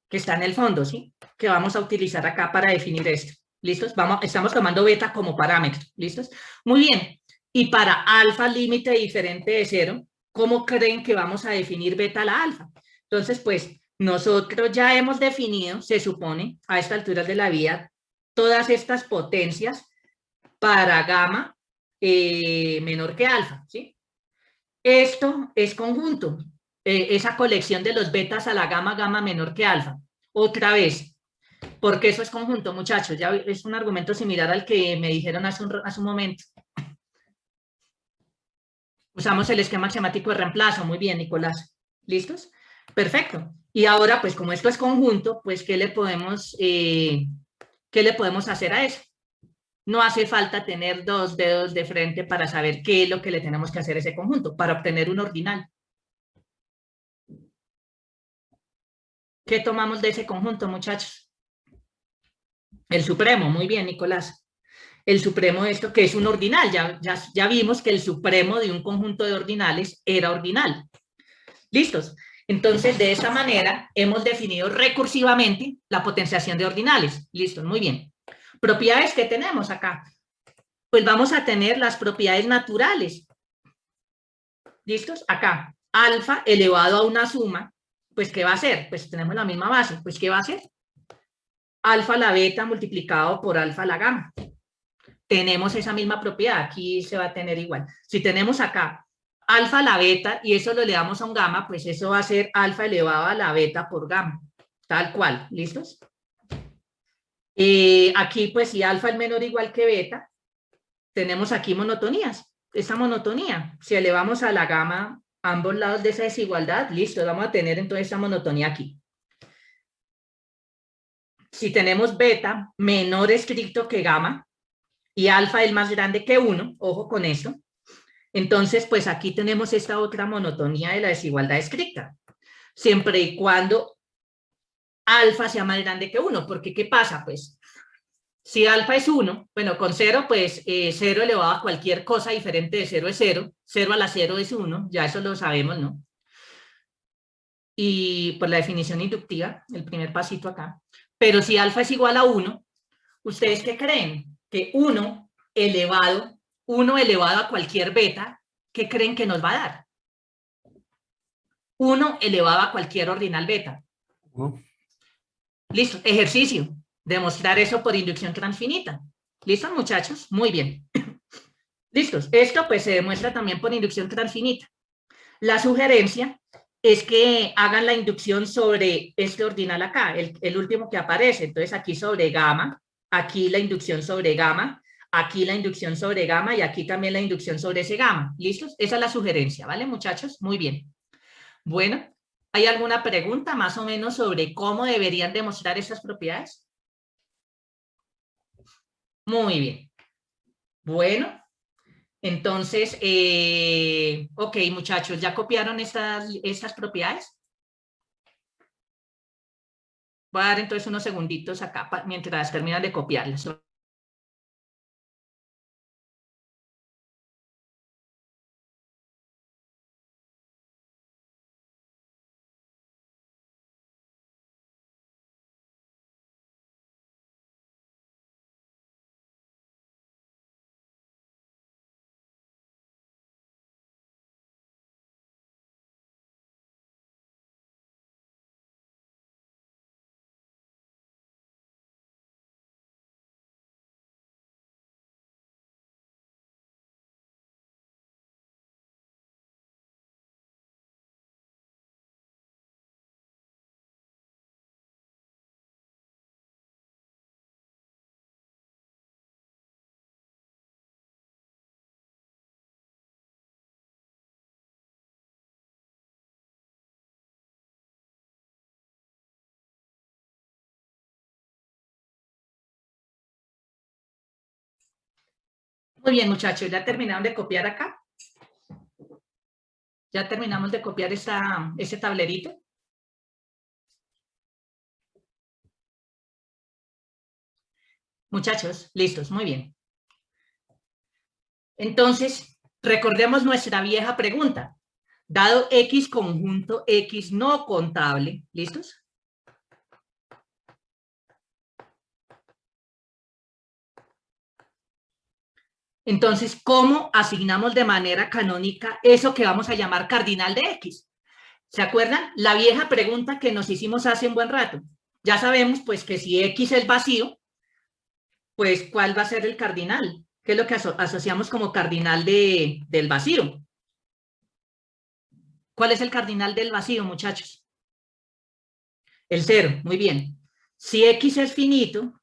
que está en el fondo, ¿sí? Que vamos a utilizar acá para definir esto. ¿Listos? Estamos tomando beta como parámetro. ¿Listos? Muy bien. Y para alfa límite diferente de 0, ¿cómo creen que vamos a definir beta a la alfa? Entonces, pues, nosotros ya hemos definido, se supone, a esta altura de la vida, todas estas potencias para gamma menor que alfa, ¿sí? Esto es conjunto, esa colección de los betas a la gamma menor que alfa. Otra vez, porque eso es conjunto, muchachos, ya es un argumento similar al que me dijeron hace un momento. Usamos el esquema axiomático de reemplazo, muy bien, Nicolás. ¿Listos? Perfecto. Y ahora, pues como esto es conjunto, pues ¿qué le podemos hacer a eso? No hace falta tener dos dedos de frente para saber qué es lo que le tenemos que hacer a ese conjunto, para obtener un ordinal. ¿Qué tomamos de ese conjunto, muchachos? El supremo, muy bien, Nicolás. El supremo de esto, que es un ordinal, ya vimos que el supremo de un conjunto de ordinales era ordinal. ¿Listos? Entonces, de esta manera, hemos definido recursivamente la potenciación de ordinales. ¿Listos? Muy bien. ¿Propiedades que tenemos acá? Pues vamos a tener las propiedades naturales. ¿Listos? Acá, alfa elevado a una suma, pues ¿qué va a ser? Pues tenemos la misma base, pues ¿qué va a ser? Alfa a la beta multiplicado por alfa a la gamma. Tenemos esa misma propiedad, aquí se va a tener igual. Si tenemos acá alfa a la beta y eso lo elevamos a un gamma, pues eso va a ser alfa elevado a la beta por gamma, tal cual, ¿listos? Aquí pues si alfa es menor o igual que beta, tenemos aquí monotonías. Esta monotonía, si elevamos a la gamma a ambos lados de esa desigualdad, listo, vamos a tener entonces esta monotonía aquí. Si tenemos beta menor estricto que gamma y alfa es más grande que 1, ojo con eso, entonces pues aquí tenemos esta otra monotonía de la desigualdad estricta, siempre y cuando alfa sea más grande que 1, porque ¿qué pasa? Pues si alfa es 1, bueno, con 0, pues 0 elevado a cualquier cosa diferente de 0 es 0, 0 a la 0 es 1, ya eso lo sabemos, ¿no? Y por la definición inductiva, el primer pasito acá. Pero si alfa es igual a 1, ¿ustedes qué creen? Que 1 elevado a cualquier beta, ¿qué creen que nos va a dar? 1 elevado a cualquier ordinal beta. Listo, ejercicio. Demostrar eso por inducción transfinita. ¿Listos, muchachos? Muy bien. Listos. Esto pues se demuestra también por inducción transfinita. La sugerencia es que hagan la inducción sobre este ordinal acá, el último que aparece. Entonces aquí sobre gamma, aquí la inducción sobre gamma, aquí la inducción sobre gamma y aquí también la inducción sobre ese gamma. ¿Listos? Esa es la sugerencia, ¿vale, muchachos? Muy bien. Bueno, ¿Hay alguna pregunta más o menos sobre cómo deberían demostrar esas propiedades? Muy bien. Bueno, entonces, ok, muchachos, ¿ya copiaron estas propiedades? Voy a dar entonces unos segunditos acá mientras terminan de copiarlas. Muy bien, muchachos, ¿ya terminaron de copiar acá? ¿Ya terminamos de copiar ese tablerito? Muchachos, listos, muy bien. Entonces, recordemos nuestra vieja pregunta. Dado X conjunto X no contable, ¿listos? Entonces, ¿cómo asignamos de manera canónica eso que vamos a llamar cardinal de X? ¿Se acuerdan? La vieja pregunta que nos hicimos hace un buen rato. Ya sabemos, pues, que si X es vacío, pues, ¿cuál va a ser el cardinal? ¿Qué es lo que asociamos como cardinal del vacío? ¿Cuál es el cardinal del vacío, muchachos? El 0, muy bien. Si X es finito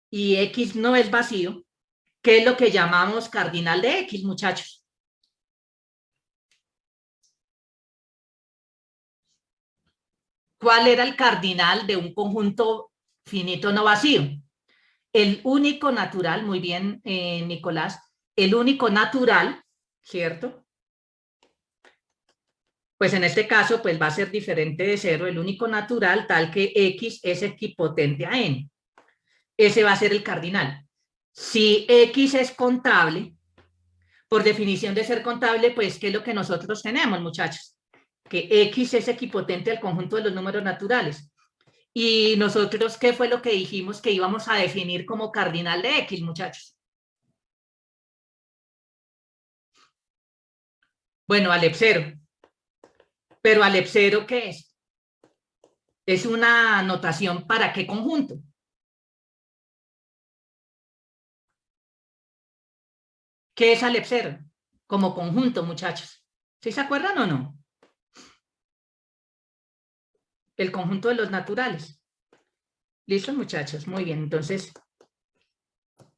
y X no es vacío, ¿qué es lo que llamamos cardinal de X, muchachos? ¿Cuál era el cardinal de un conjunto finito no vacío? El único natural, muy bien, Nicolás, el único natural, ¿cierto? Pues en este caso, pues va a ser diferente de 0, el único natural, tal que X es equipotente a N. Ese va a ser el cardinal. Si X es contable, por definición de ser contable, pues, ¿qué es lo que nosotros tenemos, muchachos? Que X es equipotente al conjunto de los números naturales. Y nosotros, ¿qué fue lo que dijimos que íbamos a definir como cardinal de X, muchachos? Bueno, Alep 0. Pero Alep 0, ¿qué es? Es una notación para qué conjunto. ¿Qué es Alep 0? Como conjunto, muchachos. ¿Sí se acuerdan o no? El conjunto de los naturales. ¿Listo, muchachos? Muy bien. Entonces,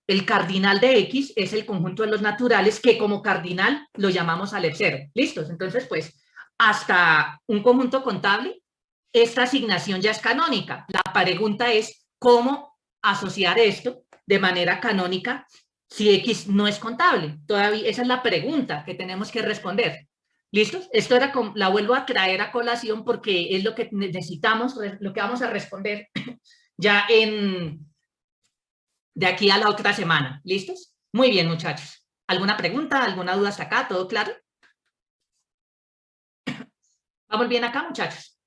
el cardinal de X es el conjunto de los naturales que como cardinal lo llamamos Alep 0. ¿Listos? Entonces, pues, hasta un conjunto contable, esta asignación ya es canónica. La pregunta es cómo asociar esto de manera canónica si X no es contable. Todavía esa es la pregunta que tenemos que responder. ¿Listos? Esto era la vuelvo a traer a colación porque es lo que necesitamos, lo que vamos a responder ya de aquí a la otra semana. ¿Listos? Muy bien, muchachos. ¿Alguna pregunta? ¿Alguna duda hasta acá? ¿Todo claro? ¿Vamos bien acá, muchachos?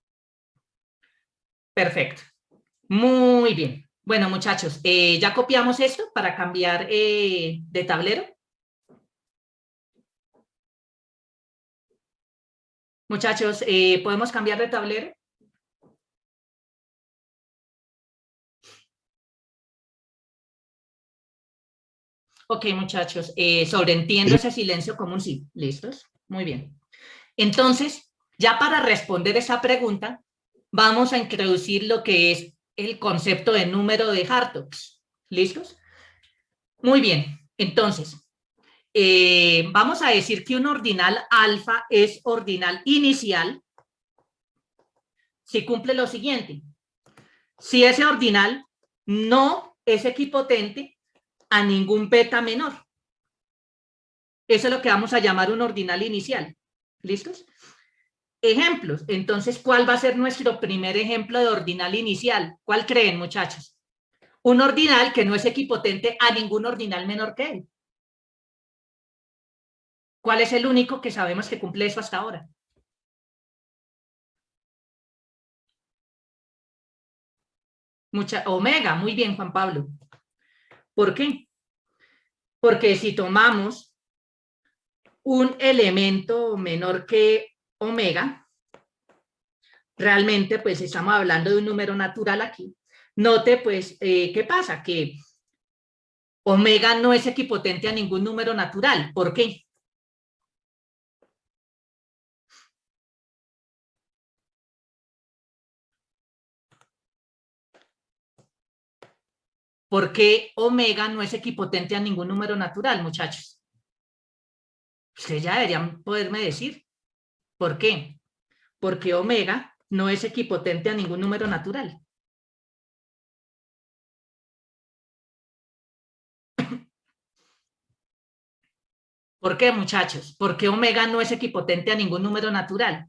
Perfecto. Muy bien. Bueno, muchachos, ¿ya copiamos esto para cambiar de tablero? Muchachos, ¿podemos cambiar de tablero? Ok, muchachos, sobreentiendo ese silencio común, sí. ¿Listos? Muy bien. Entonces, ya para responder esa pregunta, vamos a introducir lo que es el concepto de número de Hartree. ¿Listos? Muy bien. Entonces, vamos a decir que un ordinal alfa es ordinal inicial, si cumple lo siguiente. Si ese ordinal no es equipotente a ningún beta menor. Eso es lo que vamos a llamar un ordinal inicial. ¿Listos? Ejemplos. Entonces, ¿cuál va a ser nuestro primer ejemplo de ordinal inicial? ¿Cuál creen, muchachos? Un ordinal que no es equipotente a ningún ordinal menor que él. ¿Cuál es el único que sabemos que cumple eso hasta ahora? Omega, muy bien, Juan Pablo. ¿Por qué? Porque si tomamos un elemento menor que omega, realmente pues estamos hablando de un número natural aquí. Note pues, ¿qué pasa? Que omega no es equipotente a ningún número natural. ¿Por qué? ¿Por qué omega no es equipotente a ningún número natural, muchachos? Ustedes ya deberían poderme decir. ¿Por qué? Porque omega no es equipotente a ningún número natural. ¿Por qué, muchachos? ¿Por qué omega no es equipotente a ningún número natural?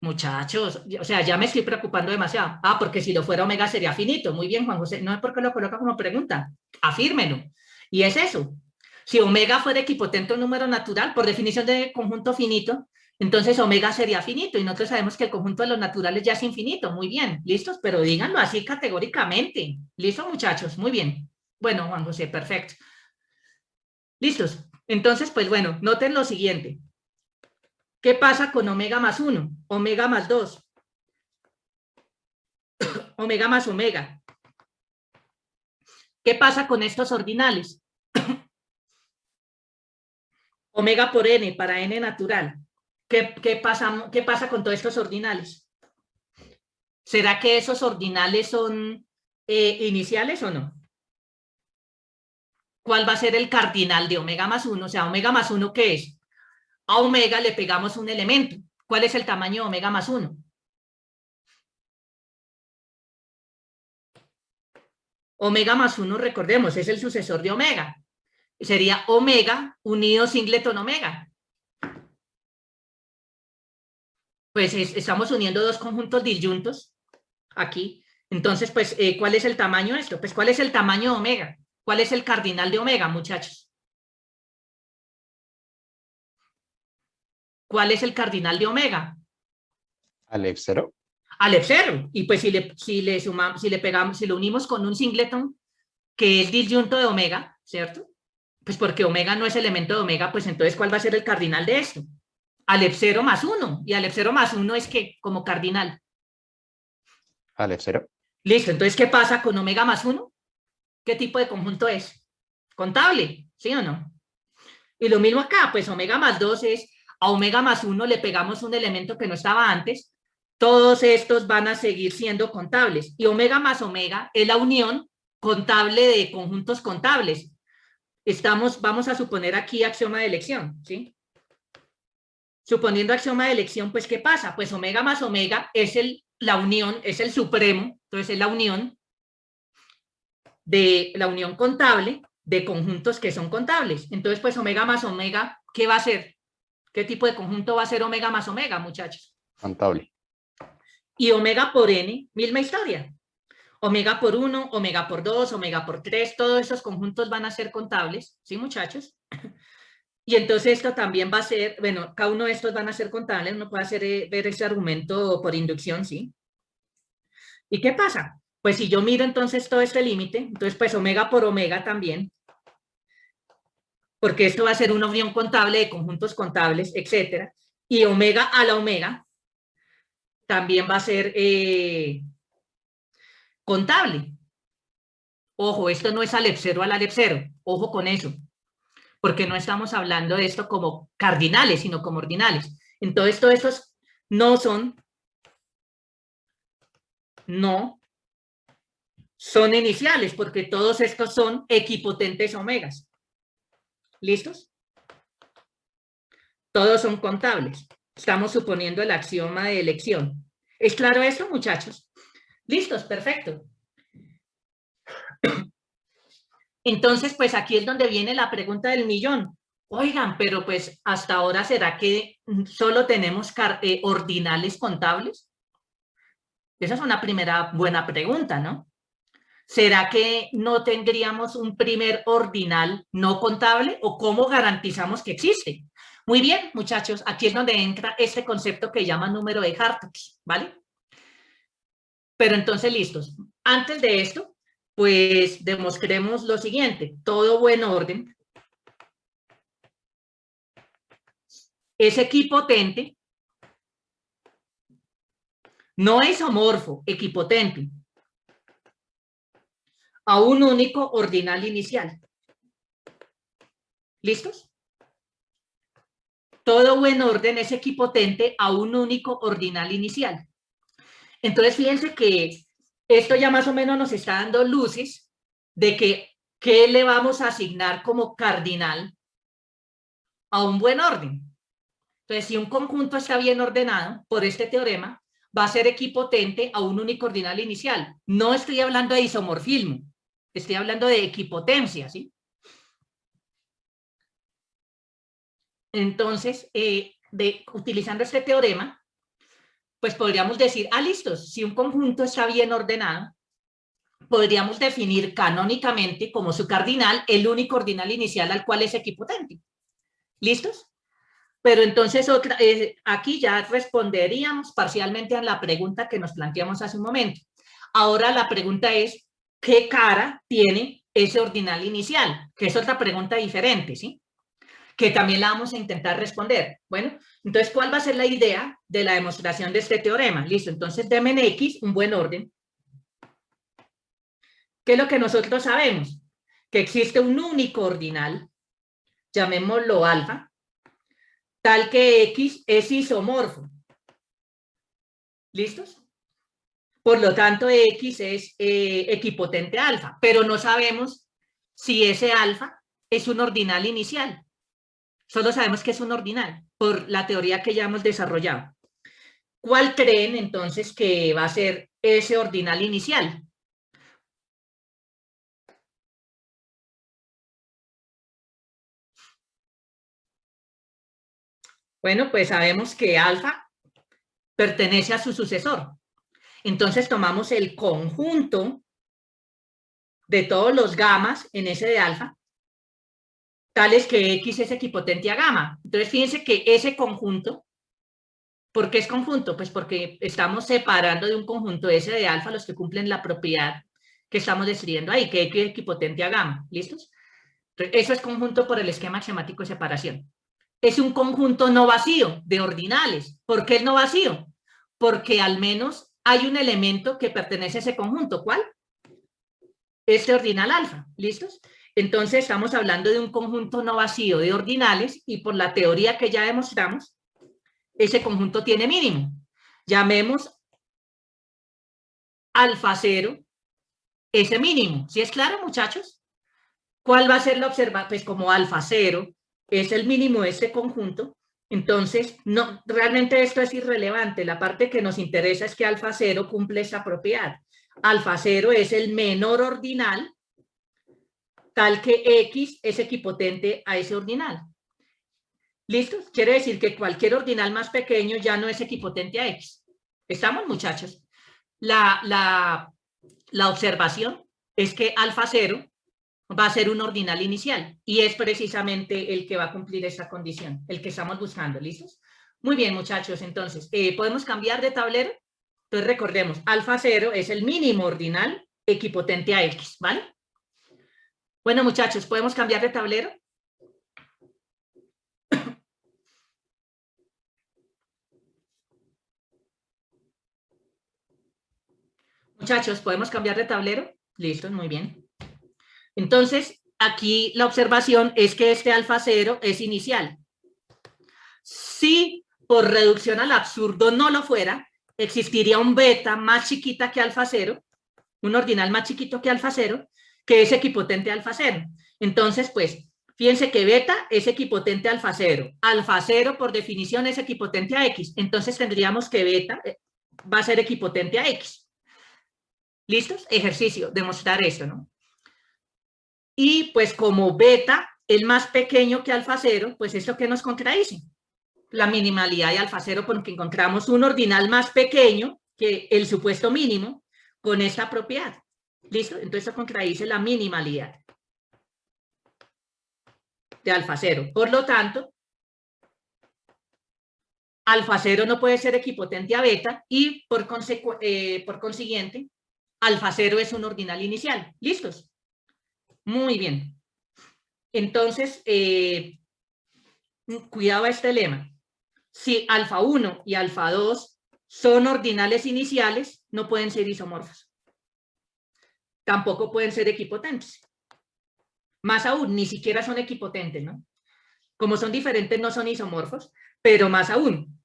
Muchachos, o sea, ya me estoy preocupando demasiado. Ah, porque si lo fuera omega sería finito. Muy bien, Juan José. No es porque lo coloca como pregunta. Afírmelo. Y es eso. Si omega fuera equipotente a un número natural, por definición de conjunto finito, entonces omega sería finito. Y nosotros sabemos que el conjunto de los naturales ya es infinito. Muy bien. ¿Listos? Pero díganlo así categóricamente. ¿Listo, muchachos? Muy bien. Bueno, Juan José, perfecto. ¿Listos? Entonces, pues bueno, noten lo siguiente. ¿Qué pasa con omega más 1? Omega más 2. Omega más omega. ¿Qué pasa con estos ordinales? Omega por n para n natural. ¿Qué pasa con todos estos ordinales? ¿Será que esos ordinales son iniciales o no? ¿Cuál va a ser el cardinal de omega más 1? O sea, omega más 1, ¿qué es? A omega le pegamos un elemento. ¿Cuál es el tamaño de omega más 1? Omega más 1, recordemos, es el sucesor de omega. Sería omega unido singleton omega. Pues estamos uniendo dos conjuntos disyuntos aquí. Entonces, pues, ¿cuál es el tamaño de esto? Pues, ¿cuál es el tamaño de omega? ¿Cuál es el cardinal de omega, muchachos? ¿Cuál es el cardinal de omega? Aleph 0. Aleph 0. Y pues si lo unimos con un singleton que es disyunto de omega, ¿cierto? Pues porque omega no es elemento de omega, pues entonces ¿cuál va a ser el cardinal de esto? Aleph 0 más 1. Y Aleph 0 más 1 es ¿qué? Como cardinal. Aleph 0. Listo, entonces ¿qué pasa con omega más 1? ¿Qué tipo de conjunto es? Contable, ¿sí o no? Y lo mismo acá, pues omega más 2 es a omega más 1 le pegamos un elemento que no estaba antes, todos estos van a seguir siendo contables. Y omega más omega es la unión contable de conjuntos contables. Vamos a suponer aquí axioma de elección, ¿sí? Suponiendo axioma de elección, pues ¿qué pasa? Pues omega más omega es la unión, es el supremo, entonces es la unión contable de conjuntos que son contables. Entonces, pues omega más omega, ¿qué va a ser? ¿Qué tipo de conjunto va a ser omega más omega, muchachos? Contable. Y omega por n, misma historia. Omega por 1, omega por 2, omega por 3, todos esos conjuntos van a ser contables, ¿sí, muchachos? Y entonces esto también va a ser, bueno, cada uno de estos van a ser contables, uno puede ver ese argumento por inducción, ¿sí? ¿Y qué pasa? Pues si yo miro entonces todo este límite, entonces pues omega por omega también, porque esto va a ser una unión contable de conjuntos contables, etcétera, y omega a la omega también va a ser contable. Ojo, esto no es Aleph 0 al Aleph 0, ojo con eso, porque no estamos hablando de esto como cardinales, sino como ordinales. Entonces, todos estos no son iniciales, porque todos estos son equipotentes omegas. ¿Listos? Todos son contables. Estamos suponiendo el axioma de elección. ¿Es claro esto, muchachos? ¿Listos? Perfecto. Entonces, pues aquí es donde viene la pregunta del millón. Oigan, pero pues hasta ahora, ¿será que solo tenemos ordinales contables? Esa es una primera buena pregunta, ¿no? ¿Será que no tendríamos un primer ordinal no contable o cómo garantizamos que existe? Muy bien, muchachos, aquí es donde entra este concepto que llama número de Hartree, ¿vale? Pero entonces, listos. Antes de esto, pues demostremos lo siguiente. Todo buen orden es equipotente, no isomorfo, equipotente, a un único ordinal inicial. ¿Listos? Todo buen orden es equipotente a un único ordinal inicial. Entonces, fíjense que esto ya más o menos nos está dando luces de que ¿qué le vamos a asignar como cardinal a un buen orden? Entonces, si un conjunto está bien ordenado, por este teorema, va a ser equipotente a un único ordinal inicial. No estoy hablando de isomorfismo, estoy hablando de equipotencia, ¿sí? Entonces, utilizando este teorema, pues podríamos decir, listos, si un conjunto está bien ordenado, podríamos definir canónicamente como su cardinal el único ordinal inicial al cual es equipotente. ¿Listos? Pero entonces aquí ya responderíamos parcialmente a la pregunta que nos planteamos hace un momento. Ahora la pregunta es, ¿qué cara tiene ese ordinal inicial? Que es otra pregunta diferente, ¿sí? Que también la vamos a intentar responder. Bueno, entonces, ¿cuál va a ser la idea de la demostración de este teorema? Listo, entonces denme en X un buen orden. ¿Qué es lo que nosotros sabemos? Que existe un único ordinal, llamémoslo alfa, tal que X es isomorfo. ¿Listos? Por lo tanto, X es equipotente a alfa, pero no sabemos si ese alfa es un ordinal inicial. Solo sabemos que es un ordinal por la teoría que ya hemos desarrollado. ¿Cuál creen entonces que va a ser ese ordinal inicial? Bueno, pues sabemos que alfa pertenece a su sucesor. Entonces tomamos el conjunto de todos los gamas en ese de alfa, tales que X es equipotente a gamma. Entonces fíjense que ese conjunto, ¿por qué es conjunto? Pues porque estamos separando de un conjunto S de alfa los que cumplen la propiedad que estamos describiendo ahí, que X es equipotente a gamma. ¿Listos? Entonces, eso es conjunto por el esquema axiomático de separación. Es un conjunto no vacío de ordinales. ¿Por qué es no vacío? Porque al menos hay un elemento que pertenece a ese conjunto. ¿Cuál? Este ordinal alfa. ¿Listos? Entonces estamos hablando de un conjunto no vacío de ordinales y por la teoría que ya demostramos, ese conjunto tiene mínimo. Llamemos alfa 0 ese mínimo. ¿Sí es claro, muchachos? ¿Cuál va a ser la observación? Pues como alfa 0 es el mínimo de este conjunto, entonces no, realmente esto es irrelevante. La parte que nos interesa es que alfa 0 cumple esa propiedad. Alfa 0 es el menor ordinal, tal que X es equipotente a ese ordinal. ¿Listo? Quiere decir que cualquier ordinal más pequeño ya no es equipotente a X. ¿Estamos, muchachos? La observación es que alfa 0 va a ser un ordinal inicial y es precisamente el que va a cumplir esa condición, el que estamos buscando. ¿Listos? Muy bien, muchachos. Entonces, ¿podemos cambiar de tablero? Entonces, recordemos, alfa 0 es el mínimo ordinal equipotente a X, ¿vale? Bueno, muchachos, ¿podemos cambiar de tablero? Muchachos, ¿podemos cambiar de tablero? Listo, muy bien. Entonces, aquí la observación es que este alfa 0 es inicial. Si por reducción al absurdo no lo fuera, existiría un beta más chiquita que alfa 0, un ordinal más chiquito que alfa 0, que es equipotente a alfa 0. Entonces, pues, fíjense que beta es equipotente a alfa 0. Alfa 0, por definición, es equipotente a X. Entonces, tendríamos que beta va a ser equipotente a X. ¿Listos? Ejercicio, demostrar eso, ¿no? Y pues como beta es más pequeño que alfa cero, pues esto que nos contradice. La minimalidad de alfa cero porque encontramos un ordinal más pequeño que el supuesto mínimo con esta propiedad. ¿Listo? Entonces esto contradice la minimalidad de alfa cero. Por lo tanto, alfa cero no puede ser equipotente a beta y por consiguiente, alfa cero es un ordinal inicial. ¿Listos? Muy bien. Entonces, cuidado a este lema. Si alfa 1 y alfa 2 son ordinales iniciales, no pueden ser isomorfos. Tampoco pueden ser equipotentes. Más aún, ni siquiera son equipotentes, ¿no? Como son diferentes, no son isomorfos, pero más aún,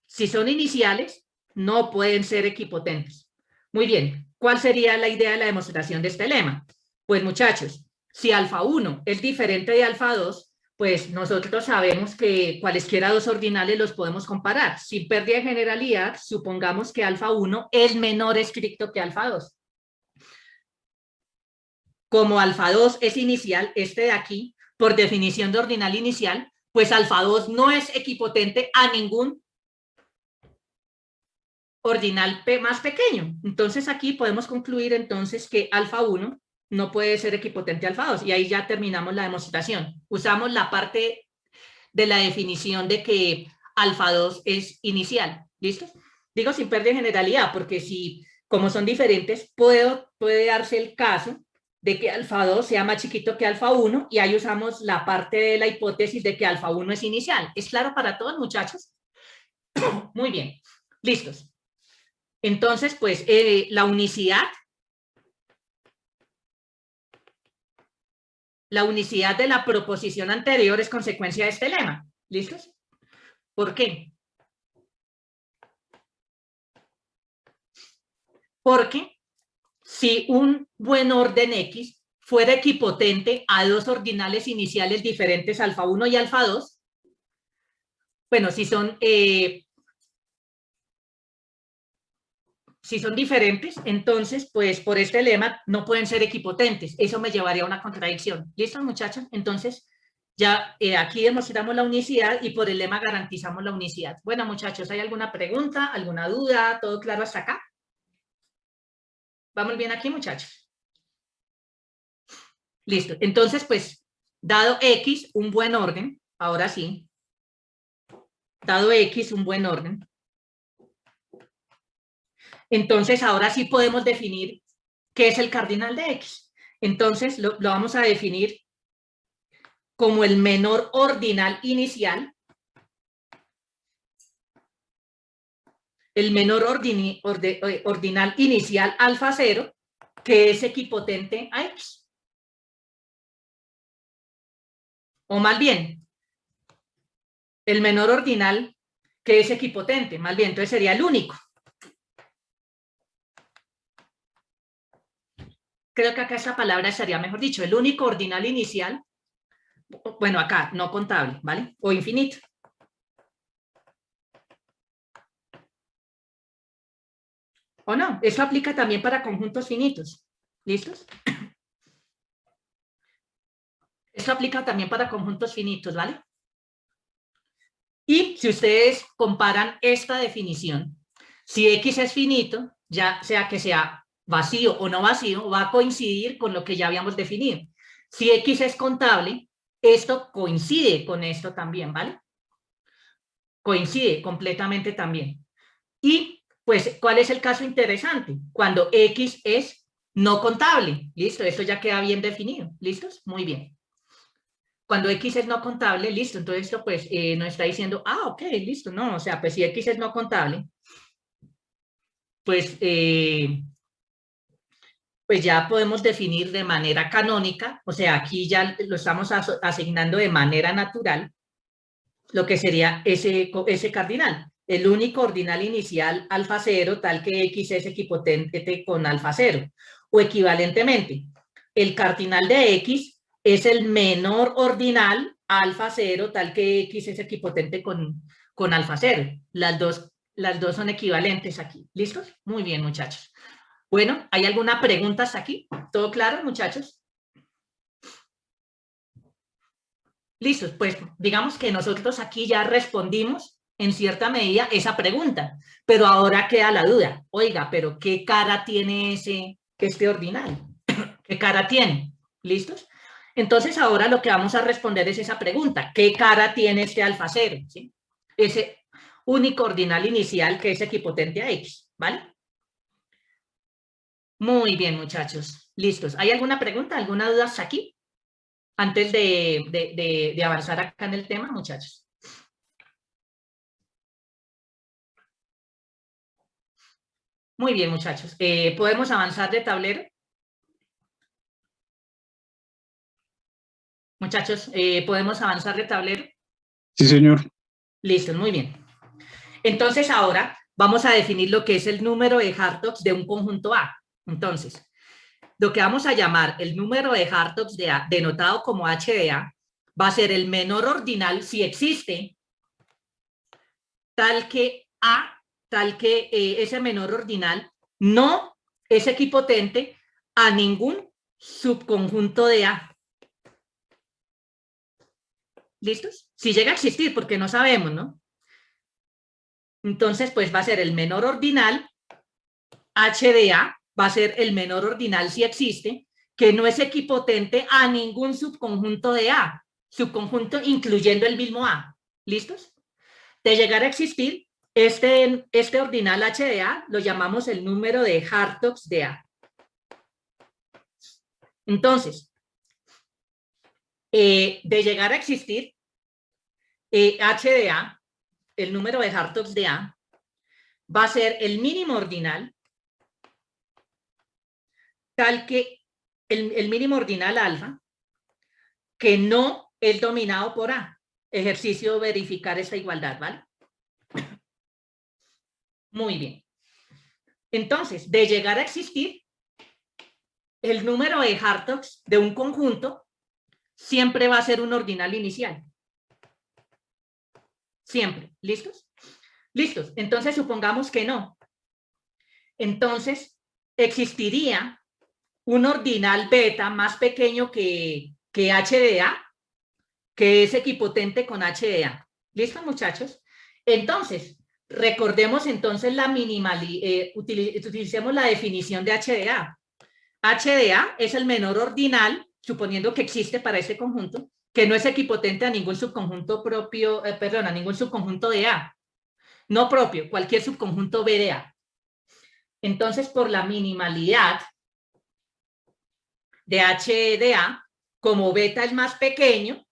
si son iniciales, no pueden ser equipotentes. Muy bien, ¿cuál sería la idea de la demostración de este lema? Pues muchachos, si alfa 1 es diferente de alfa 2, pues nosotros sabemos que cualesquiera dos ordinales los podemos comparar. Sin pérdida de generalidad, supongamos que alfa 1 es menor estricto que alfa 2. Como alfa 2 es inicial, este de aquí, por definición de ordinal inicial, pues alfa 2 no es equipotente a ningún ordinal más pequeño. Entonces aquí podemos concluir entonces que alfa 1 no puede ser equipotente a alfa 2 y ahí ya terminamos la demostración. Usamos la parte de la definición de que alfa 2 es inicial. ¿Listo? Digo sin pérdida de generalidad porque si como son diferentes puede darse el caso de que alfa 2 sea más chiquito que alfa 1 y ahí usamos la parte de la hipótesis de que alfa 1 es inicial. ¿Es claro para todos, muchachos? Muy bien. Listos. Entonces, pues, la unicidad de la proposición anterior es consecuencia de este lema. ¿Listos? ¿Por qué? Porque si un buen orden X fuera equipotente a dos ordinales iniciales diferentes, alfa 1 y alfa 2, bueno, si son diferentes, entonces, pues por este lema no pueden ser equipotentes. Eso me llevaría a una contradicción. ¿Listo, muchachos? Entonces, ya aquí demostramos la unicidad y por el lema garantizamos la unicidad. Bueno, muchachos, ¿hay alguna pregunta, alguna duda? ¿Todo claro hasta acá? ¿Vamos bien aquí, muchachos? Listo. Entonces, pues, dado X, un buen orden, ahora sí, dado X, un buen orden, entonces ahora sí podemos definir qué es el cardinal de X. Entonces, lo vamos a definir como el menor ordinal inicial, el menor ordinal inicial alfa 0, que es equipotente a X. O más bien, el menor ordinal que es equipotente, más bien, entonces sería el único. Creo que acá esa palabra estaría mejor dicho, el único ordinal inicial, bueno, acá, no contable, ¿vale? O infinito. ¿O no? Eso aplica también para conjuntos finitos. ¿Listos? Esto aplica también para conjuntos finitos, ¿vale? Y si ustedes comparan esta definición, si X es finito, ya sea que sea vacío o no vacío, va a coincidir con lo que ya habíamos definido. Si X es contable, esto coincide con esto también, ¿vale? Coincide completamente también. Y, pues, ¿cuál es el caso interesante? Cuando X es no contable. ¿Listo? Esto ya queda bien definido. ¿Listos? Muy bien. Cuando X es no contable, listo. Entonces esto, pues, nos está diciendo, ok, listo. No, o sea, pues si X es no contable, pues ya podemos definir de manera canónica, o sea, aquí ya lo estamos asignando de manera natural, lo que sería ese cardinal, el único ordinal inicial alfa 0, tal que X es equipotente con alfa 0, o equivalentemente, el cardinal de X es el menor ordinal alfa 0, tal que X es equipotente con alfa 0. Las dos las dos son equivalentes aquí. ¿Listos? Muy bien, muchachos. Bueno, ¿hay alguna pregunta hasta aquí? ¿Todo claro, muchachos? Listos, pues digamos que nosotros aquí ya respondimos en cierta medida esa pregunta, pero ahora queda la duda. Oiga, pero ¿qué cara tiene este ordinal? ¿Qué cara tiene? ¿Listos? Entonces ahora lo que vamos a responder es esa pregunta. ¿Qué cara tiene este alfa cero? ¿Sí? Ese único ordinal inicial que es equipotente a X, ¿vale? Muy bien, muchachos. Listos. ¿Hay alguna pregunta, alguna duda hasta aquí? Antes de avanzar acá en el tema, muchachos. Muy bien, muchachos. ¿Podemos avanzar de tablero? Muchachos, ¿podemos avanzar de tablero? Sí, señor. Listo, muy bien. Entonces ahora vamos a definir lo que es el número de Hartogs de un conjunto A. Entonces, lo que vamos a llamar el número de Hartogs de A, denotado como H de A, va a ser el menor ordinal si existe, tal que ese menor ordinal no es equipotente a ningún subconjunto de A. ¿Listos? Si llega a existir, porque no sabemos, ¿no? Entonces, pues va a ser el menor ordinal, H de A, va a ser el menor ordinal si existe, que no es equipotente a ningún subconjunto de A, subconjunto incluyendo el mismo A. ¿Listos? De llegar a existir, este ordinal H de A lo llamamos el número de Hartogs de A. Entonces, de llegar a existir, H de A, el número de Hartogs de A, va a ser el mínimo ordinal, tal que el mínimo ordinal alfa, que no es dominado por A. Ejercicio verificar esta igualdad, ¿vale? Muy bien. Entonces, de llegar a existir, el número de Hartogs de un conjunto siempre va a ser un ordinal inicial. Siempre. ¿Listos? Listos. Entonces, supongamos que no. Entonces, existiría un ordinal beta más pequeño que H de A, que es equipotente con H de A. ¿Listo, muchachos? Entonces, recordemos entonces la utilicemos la definición de H de A. H de A es el menor ordinal, suponiendo que existe para ese conjunto, que no es equipotente a ningún subconjunto propio, a ningún subconjunto de A. No propio, cualquier subconjunto B de A. Entonces, por la minimalidad de H de A, como beta es más pequeño,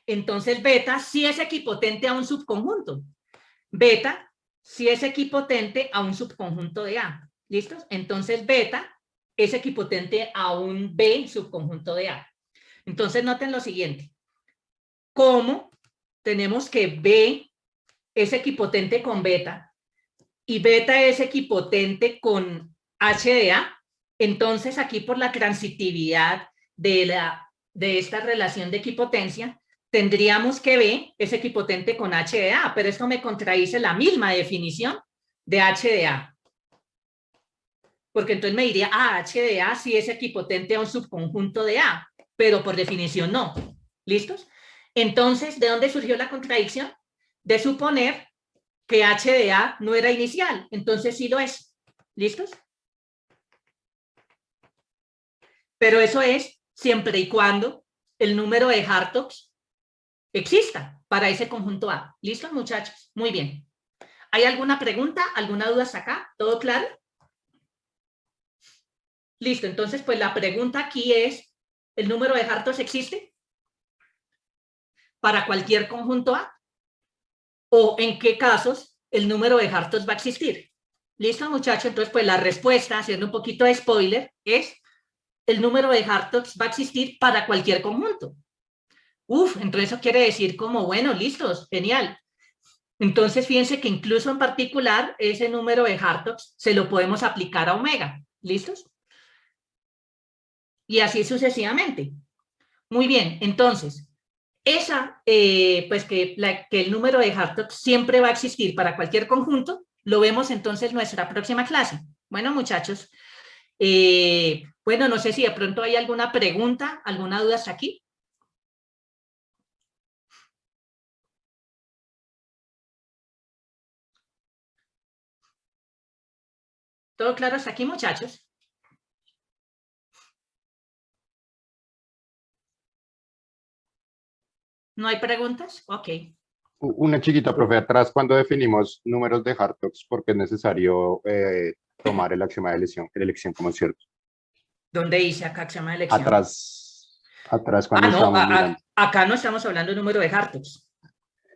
entonces beta sí es equipotente a un subconjunto. Beta sí es equipotente a un subconjunto de A. ¿Listos? Entonces beta es equipotente a un B subconjunto de A. Entonces noten lo siguiente. Como tenemos que B es equipotente con beta y beta es equipotente con H de A, entonces aquí por la transitividad de esta relación de equipotencia, tendríamos que B es equipotente con H de A, pero esto me contradice la misma definición de H de A. Porque entonces me diría, H de A sí es equipotente a un subconjunto de A, pero por definición no. ¿Listos? Entonces, ¿de dónde surgió la contradicción? De suponer que H de A no era inicial, entonces sí lo es. ¿Listos? Pero eso es siempre y cuando el número de Hartogs exista para ese conjunto A. ¿Listos, muchachos? Muy bien. ¿Hay alguna pregunta? ¿Alguna duda hasta acá? ¿Todo claro? Listo, entonces pues la pregunta aquí es, ¿el número de Hartogs existe para cualquier conjunto A? ¿O en qué casos el número de Hartogs va a existir? ¿Listo, muchachos? Entonces pues la respuesta, haciendo un poquito de spoiler, es el número de Hartogs va a existir para cualquier conjunto. Entonces eso quiere decir como, bueno, listos, genial. Entonces fíjense que incluso en particular ese número de Hartogs se lo podemos aplicar a omega. ¿Listos? Y así sucesivamente. Muy bien, entonces, pues que el número de Hartogs siempre va a existir para cualquier conjunto, lo vemos entonces en nuestra próxima clase. Bueno, muchachos, bueno, no sé si de pronto hay alguna pregunta, alguna duda hasta aquí. ¿Todo claro hasta aquí, muchachos? ¿No hay preguntas? Ok. Una chiquita, profe, atrás cuando definimos números de Hartogs, porque es necesario tomar el axioma de elección como cierto. ¿Dónde dice acá axioma de elección? Atrás cuando Ah, no, estamos mirando. acá no estamos hablando de número de Hartogs.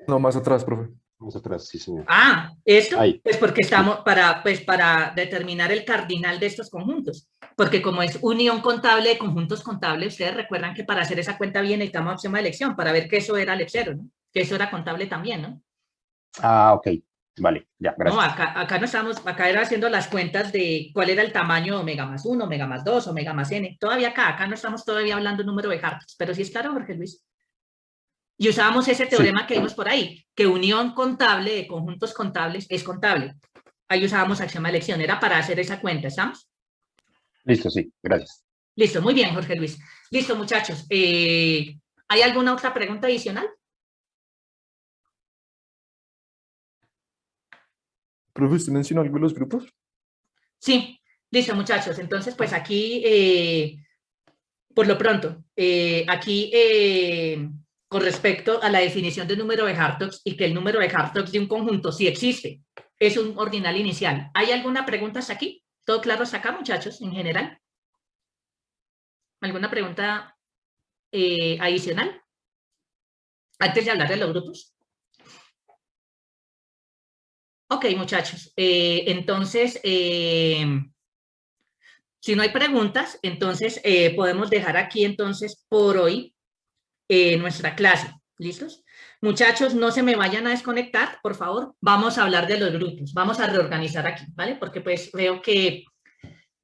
No, más atrás, profe. Más atrás, sí, señor. Ah, esto, Ahí. pues porque estamos para determinar el cardinal de estos conjuntos. Porque como es unión contable de conjuntos contables, ustedes recuerdan que para hacer esa cuenta bien necesitamos axioma de elección, para ver que eso era lexero, ¿no? Que eso era contable también, ¿no? Ah, ok. Vale, ya, No, gracias. acá no estamos, acá era haciendo las cuentas de cuál era el tamaño de omega más 1, omega más 2, omega más n. Todavía acá no estamos todavía hablando de número de Hartogs, pero sí es claro, Jorge Luis. Y usábamos ese teorema que vimos por ahí, que unión contable de conjuntos contables es contable. Ahí usábamos axioma de elección, era para hacer esa cuenta, ¿estamos? Listo, sí, gracias. Listo, muy bien, Jorge Luis. Listo, muchachos. ¿Hay alguna otra pregunta adicional? Profe, ¿usted mencionó algo de los grupos? Sí, listo, muchachos. Entonces, pues aquí, por lo pronto, aquí, con respecto a la definición del número de Hartogs y que el número de Hartogs de un conjunto sí existe, es un ordinal inicial. ¿Hay alguna pregunta hasta aquí? ¿Todo claro hasta acá, muchachos, en general? ¿Alguna pregunta adicional? Antes de hablar de los grupos. Ok, muchachos. Entonces, si no hay preguntas, entonces podemos dejar aquí entonces por hoy nuestra clase. ¿Listos? Muchachos, no se me vayan a desconectar, por favor. Vamos a hablar de los grupos. Vamos a reorganizar aquí, ¿vale? Porque pues veo que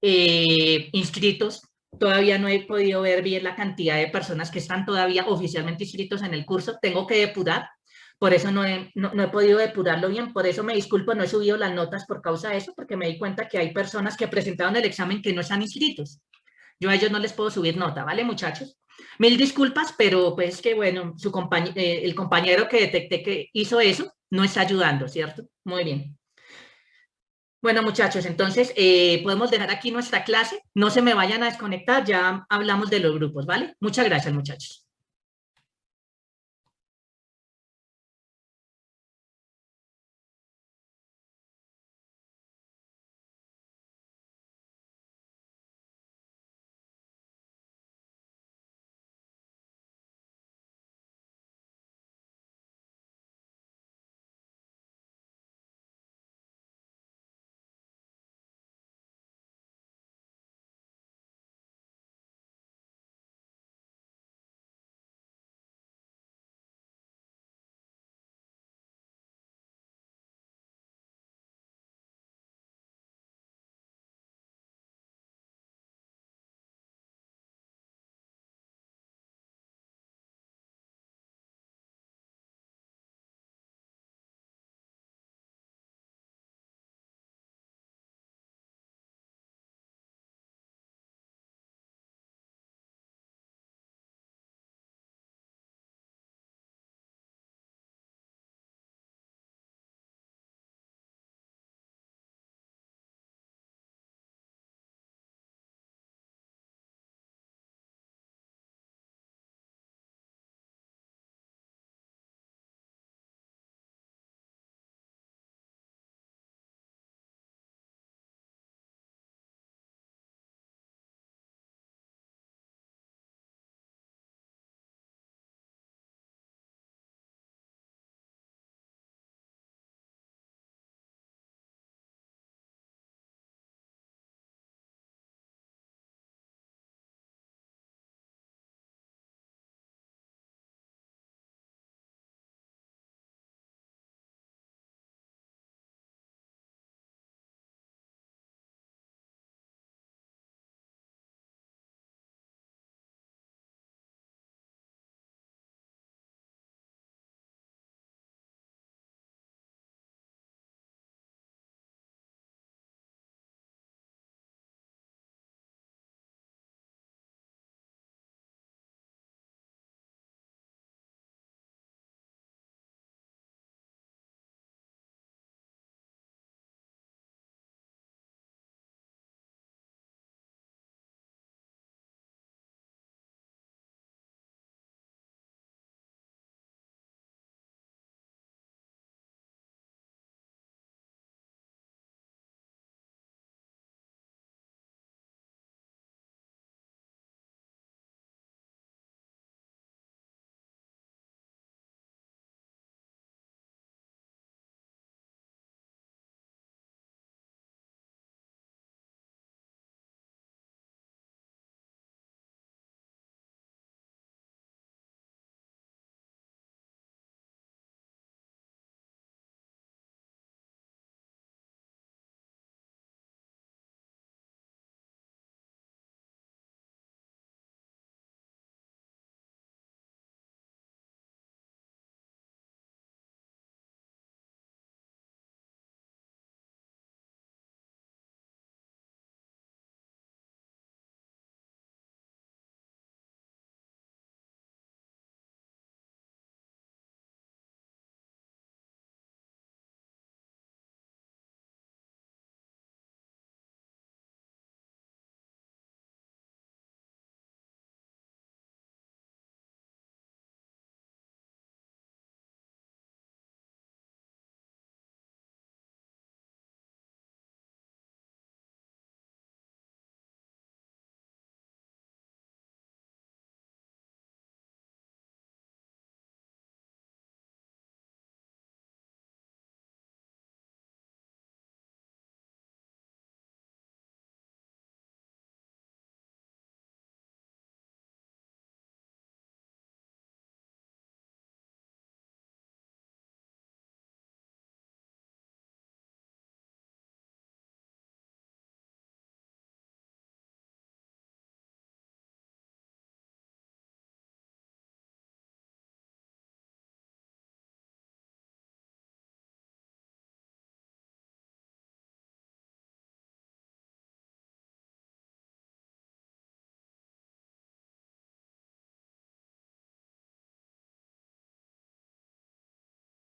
inscritos, todavía no he podido ver bien la cantidad de personas que están todavía oficialmente inscritos en el curso. Tengo que depurar. Por eso no he podido depurarlo bien, por eso me disculpo, no he subido las notas por causa de eso, porque me di cuenta que hay personas que presentaron el examen que no están inscritos. Yo a ellos no les puedo subir nota, ¿vale, muchachos? Mil disculpas, pero pues que bueno, el compañero que detecté que hizo eso no está ayudando, ¿cierto? Muy bien. Bueno, muchachos, entonces podemos dejar aquí nuestra clase. No se me vayan a desconectar, ya hablamos de los grupos, ¿vale? Muchas gracias, muchachos.